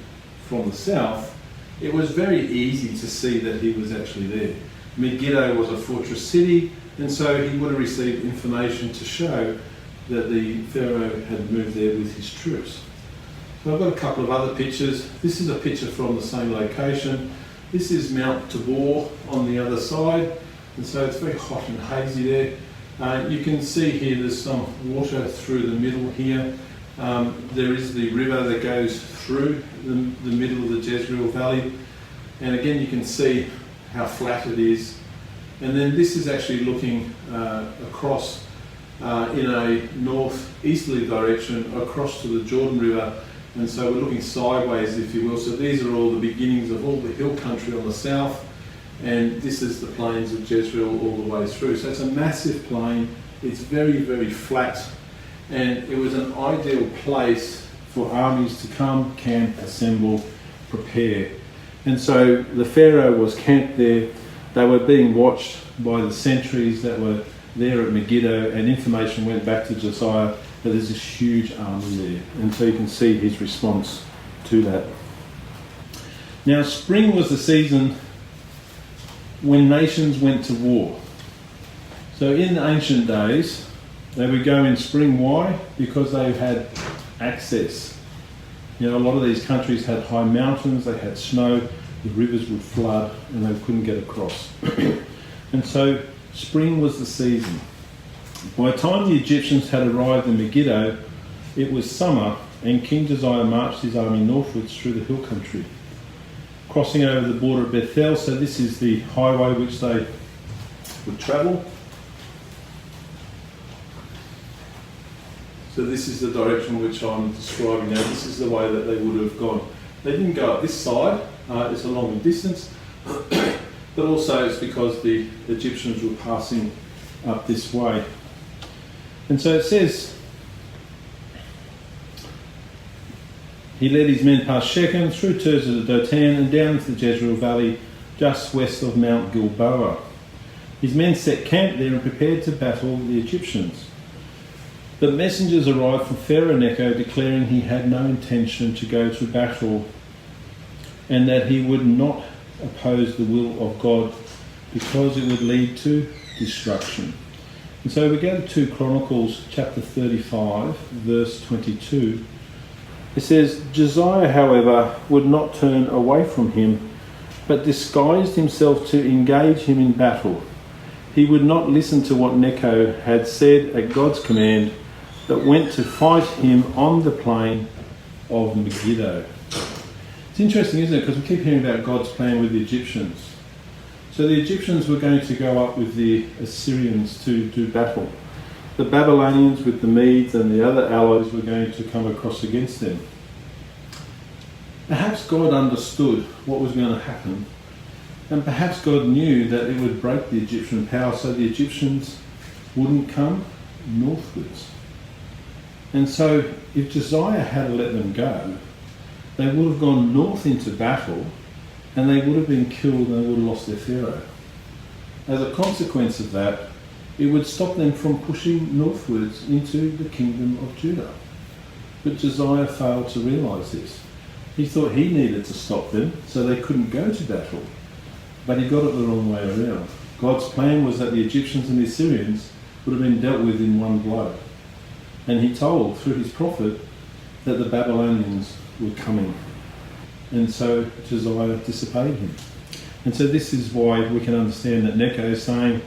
from the south, it was very easy to see that he was actually there. Megiddo was a fortress city, and so he would have received information to show that the Pharaoh had moved there with his troops. So I've got a couple of other pictures. This is a picture from the same location. This is Mount Tabor on the other side, and so it's very hot and hazy there. You can see here there's some water through the middle here. There is the river that goes through the middle of the Jezreel Valley, and again you can see how flat it is. And then this is actually looking across in a northeasterly direction across to the Jordan River, and so we're looking sideways, if you will. So these are all the beginnings of all the hill country on the south, and this is the plains of Jezreel all the way through. So it's a massive plain, it's very, very flat, and it was an ideal place for armies to come, camp, assemble, prepare. And so the Pharaoh was camped there. They were being watched by the sentries that were there at Megiddo, and information went back to Josiah that there's this huge army there. And so you can see his response to that. Now, spring was the season when nations went to war. So in ancient days, they would go in spring. Why? Because they had access. You know, a lot of these countries had high mountains, they had snow, the rivers would flood, and they couldn't get across. And so spring was the season. By the time the Egyptians had arrived in Megiddo, it was summer, and King Josiah marched his army northwards through the hill country, crossing over the border of Bethel. So this is the highway which they would travel. So this is the direction which I'm describing now. This is the way that they would have gone. They didn't go up this side, it's a longer distance, but also it's because the Egyptians were passing up this way. And so it says, he led his men past Shechem, through Tirzah to Dotan, and down into the Jezreel Valley, just west of Mount Gilboa. His men set camp there and prepared to battle the Egyptians. But messengers arrived from Pharaoh Necho declaring he had no intention to go to battle, and that he would not oppose the will of God because it would lead to destruction. And so we go to 2 Chronicles chapter 35, verse 22. It says, Josiah, however, would not turn away from him, but disguised himself to engage him in battle. He would not listen to what Necho had said at God's command, but went to fight him on the plain of Megiddo. It's interesting, isn't it? Because we keep hearing about God's plan with the Egyptians. So the Egyptians were going to go up with the Assyrians to do battle. The Babylonians with the Medes and the other allies were going to come across against them. Perhaps God understood what was going to happen, and perhaps God knew that it would break the Egyptian power, so the Egyptians wouldn't come northwards. And so if Josiah had let them go, they would have gone north into battle, and they would have been killed, and they would have lost their Pharaoh. As a consequence of that, it would stop them from pushing northwards into the kingdom of Judah. But Josiah failed to realise this. He thought he needed to stop them so they couldn't go to battle, but he got it the wrong way around. God's plan was that the Egyptians and the Assyrians would have been dealt with in one blow. And he told through his prophet that the Babylonians were coming. And so Josiah disobeyed him. And so this is why we can understand that Necho is saying,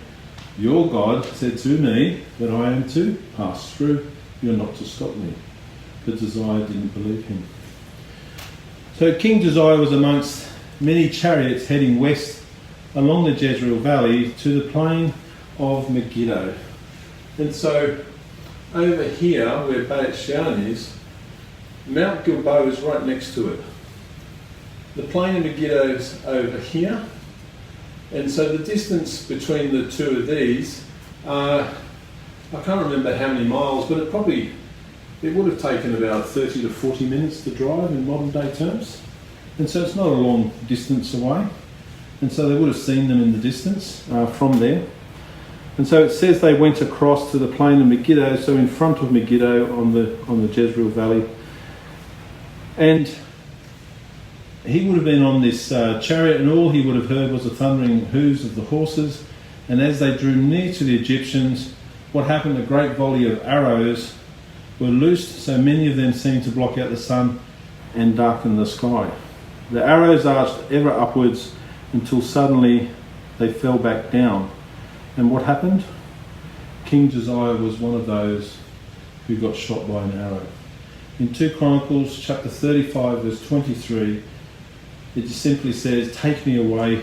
your God said to me that I am to pass through, you're not to stop me. But Josiah didn't believe him. So King Josiah was amongst many chariots heading west along the Jezreel Valley to the plain of Megiddo. And so over here, where Beit Shean is, Mount Gilboa is right next to it. The plain of Megiddo is over here, and so the distance between the two of these, I can't remember how many miles, but it probably it would have taken about 30 to 40 minutes to drive in modern day terms. And so it's not a long distance away. And so they would have seen them in the distance from there. And so it says they went across to the plain of Megiddo, so in front of Megiddo on the Jezreel Valley. And he would have been on this chariot, and all he would have heard was the thundering hoofs of the horses. And as they drew near to the Egyptians, what happened? A great volley of arrows were loosed, so many of them seemed to block out the sun and darken the sky. The arrows arched ever upwards until suddenly they fell back down. And what happened? King Josiah was one of those who got shot by an arrow. In 2 Chronicles chapter 35 verse 23, it just simply says, "Take me away,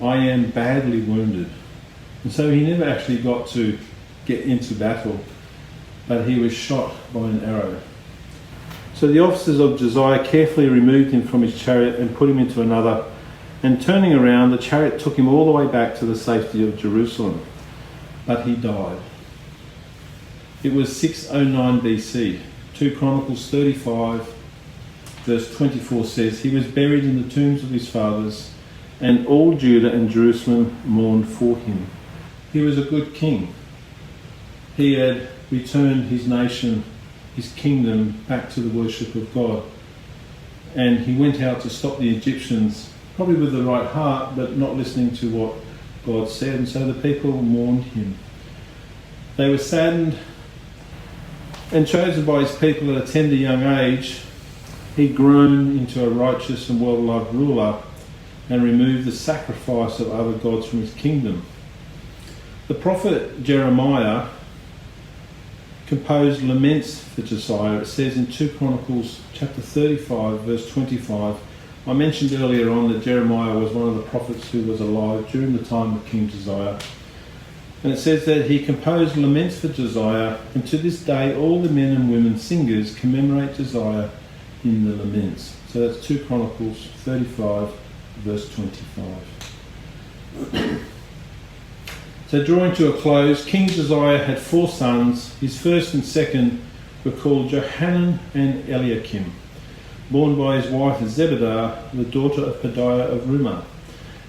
I am badly wounded." And so he never actually got to get into battle, but he was shot by an arrow. So the officers of Josiah carefully removed him from his chariot and put him into another, and turning around, the chariot took him all the way back to the safety of Jerusalem. But he died. It was 609 BC. 2 Chronicles 35 verse 24 says, "He was buried in the tombs of his fathers, and all Judah and Jerusalem mourned for him." He was a good king. He had returned his nation, his kingdom, back to the worship of God. And he went out to stop the Egyptians, probably with the right heart, but not listening to what God said. And so the people mourned him. They were saddened, and chosen by his people at a tender young age, he'd grown into a righteous and well-loved ruler and removed the sacrifice of other gods from his kingdom. The prophet Jeremiah composed laments for Josiah. It says in 2 Chronicles chapter 35 verse 25, I mentioned earlier on that Jeremiah was one of the prophets who was alive during the time of King Josiah. And it says that he composed laments for Josiah, and to this day all the men and women singers commemorate Josiah in the laments. So that's 2 Chronicles 35 verse 25. So drawing to a close, King Josiah had 4 sons. His first and second were called Johanan and Eliakim, born by his wife Zebedah, the daughter of Pedaiah of Rumah.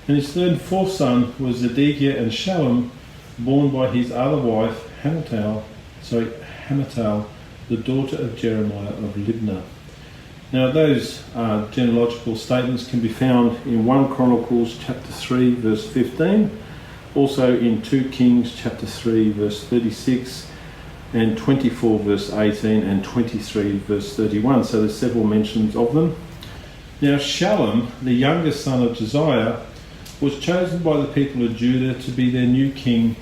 And his third and fourth son was Zedekiah and Shallum, born by his other wife Hamutal, the daughter of Jeremiah of Libnah. Now those genealogical statements can be found in 1 Chronicles chapter 3 verse 15, also in 2 Kings chapter 3 verse 36, and 24 verse 18 and 23 verse 31. So there's several mentions of them. Now Shallum, the youngest son of Josiah, was chosen by the people of Judah to be their new king,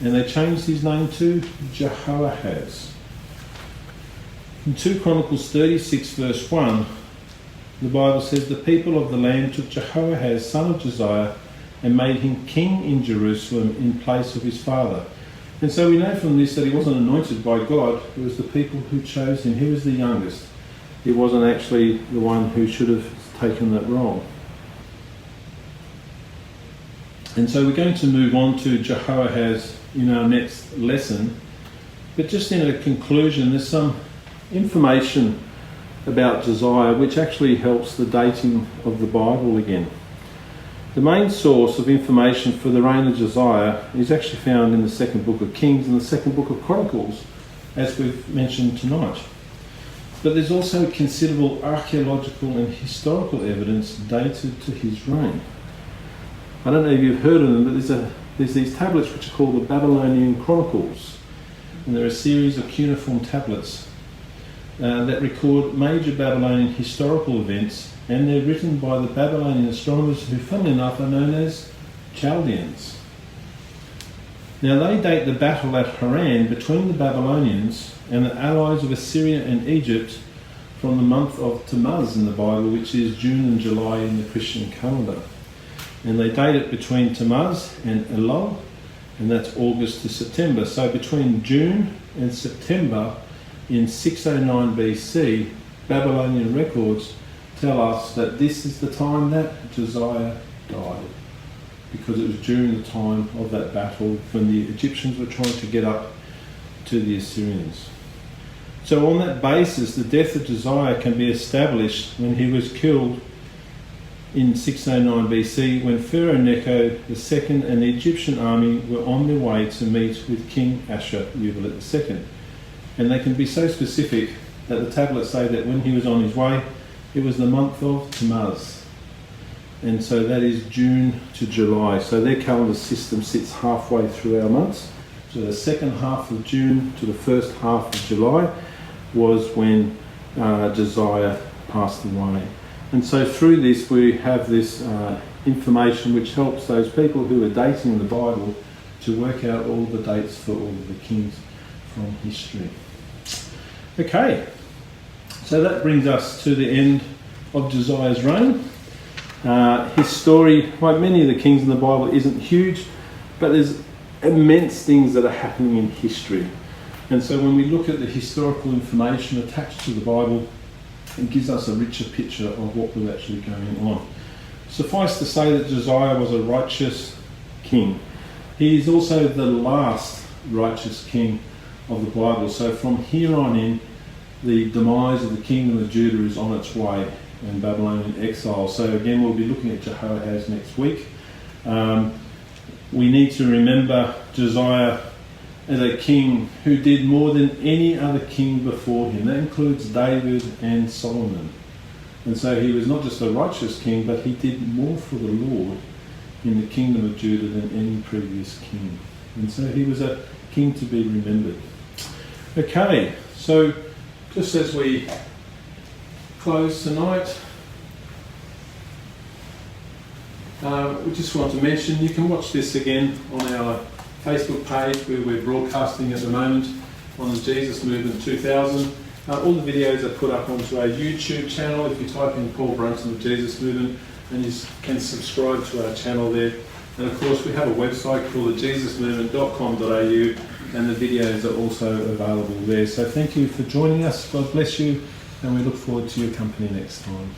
and they changed his name to Jehoahaz. In 2 Chronicles 36 verse 1, the Bible says, "The people of the land took Jehoahaz, son of Josiah, and made him king in Jerusalem in place of his father." And so we know from this that he wasn't anointed by God. It was the people who chose him. He was the youngest. He wasn't actually the one who should have taken that role. And so we're going to move on to Jehoahaz in our next lesson. But just in a conclusion, there's some information about Josiah which actually helps the dating of the Bible again. The main source of information for the reign of Josiah is actually found in the second book of Kings and the second book of Chronicles, as we've mentioned tonight. But there's also considerable archaeological and historical evidence dated to his reign. I don't know if you've heard of them, but there's these tablets which are called the Babylonian Chronicles. And they're a series of cuneiform tablets that record major Babylonian historical events, and they're written by the Babylonian astronomers who, funnily enough, are known as Chaldeans. Now they date the battle at Haran between the Babylonians and the allies of Assyria and Egypt from the month of Tammuz in the Bible, which is June and July in the Christian calendar. And they date it between Tammuz and Elul, and that's August to September. So between June and September in 609 BC, Babylonian records tell us that this is the time that Josiah died, because it was during the time of that battle when the Egyptians were trying to get up to the Assyrians. So on that basis, the death of Josiah can be established when he was killed in 609 BC, when Pharaoh Necho II and the Egyptian army were on their way to meet with King Ashur-uballit II. And they can be so specific that the tablets say that when he was on his way, it was the month of Tammuz. And so that is June to July. So their calendar system sits halfway through our months. So the second half of June to the first half of July was when Josiah passed away. And so through this we have this information which helps those people who are dating the Bible to work out all the dates for all of the kings from history. Okay, so that brings us to the end of Josiah's reign. His story, like many of the kings in the Bible, isn't huge, but there's immense things that are happening in history. And so when we look at the historical information attached to the Bible, it gives us a richer picture of what was actually going on. Suffice to say that Josiah was a righteous king. He is also the last righteous king of the Bible. So from here on in, the demise of the kingdom of Judah is on its way in Babylonian exile. So again, we'll be looking at Jehoahaz next week. We need to remember Josiah as a king who did more than any other king before him. That includes David and Solomon. And so he was not just a righteous king, but he did more for the Lord in the kingdom of Judah than any previous king. And so he was a king to be remembered. Okay, so just as we close tonight, we just want to mention you can watch this again on our Facebook page where we're broadcasting at the moment on the Jesus Movement 2000. All the videos are put up onto our YouTube channel. If you type in Paul Brunson the Jesus Movement, and you can subscribe to our channel there. And of course we have a website called thejesusmovement.com.au, and the videos are also available there. So thank you for joining us. God bless you, and we look forward to your company next time.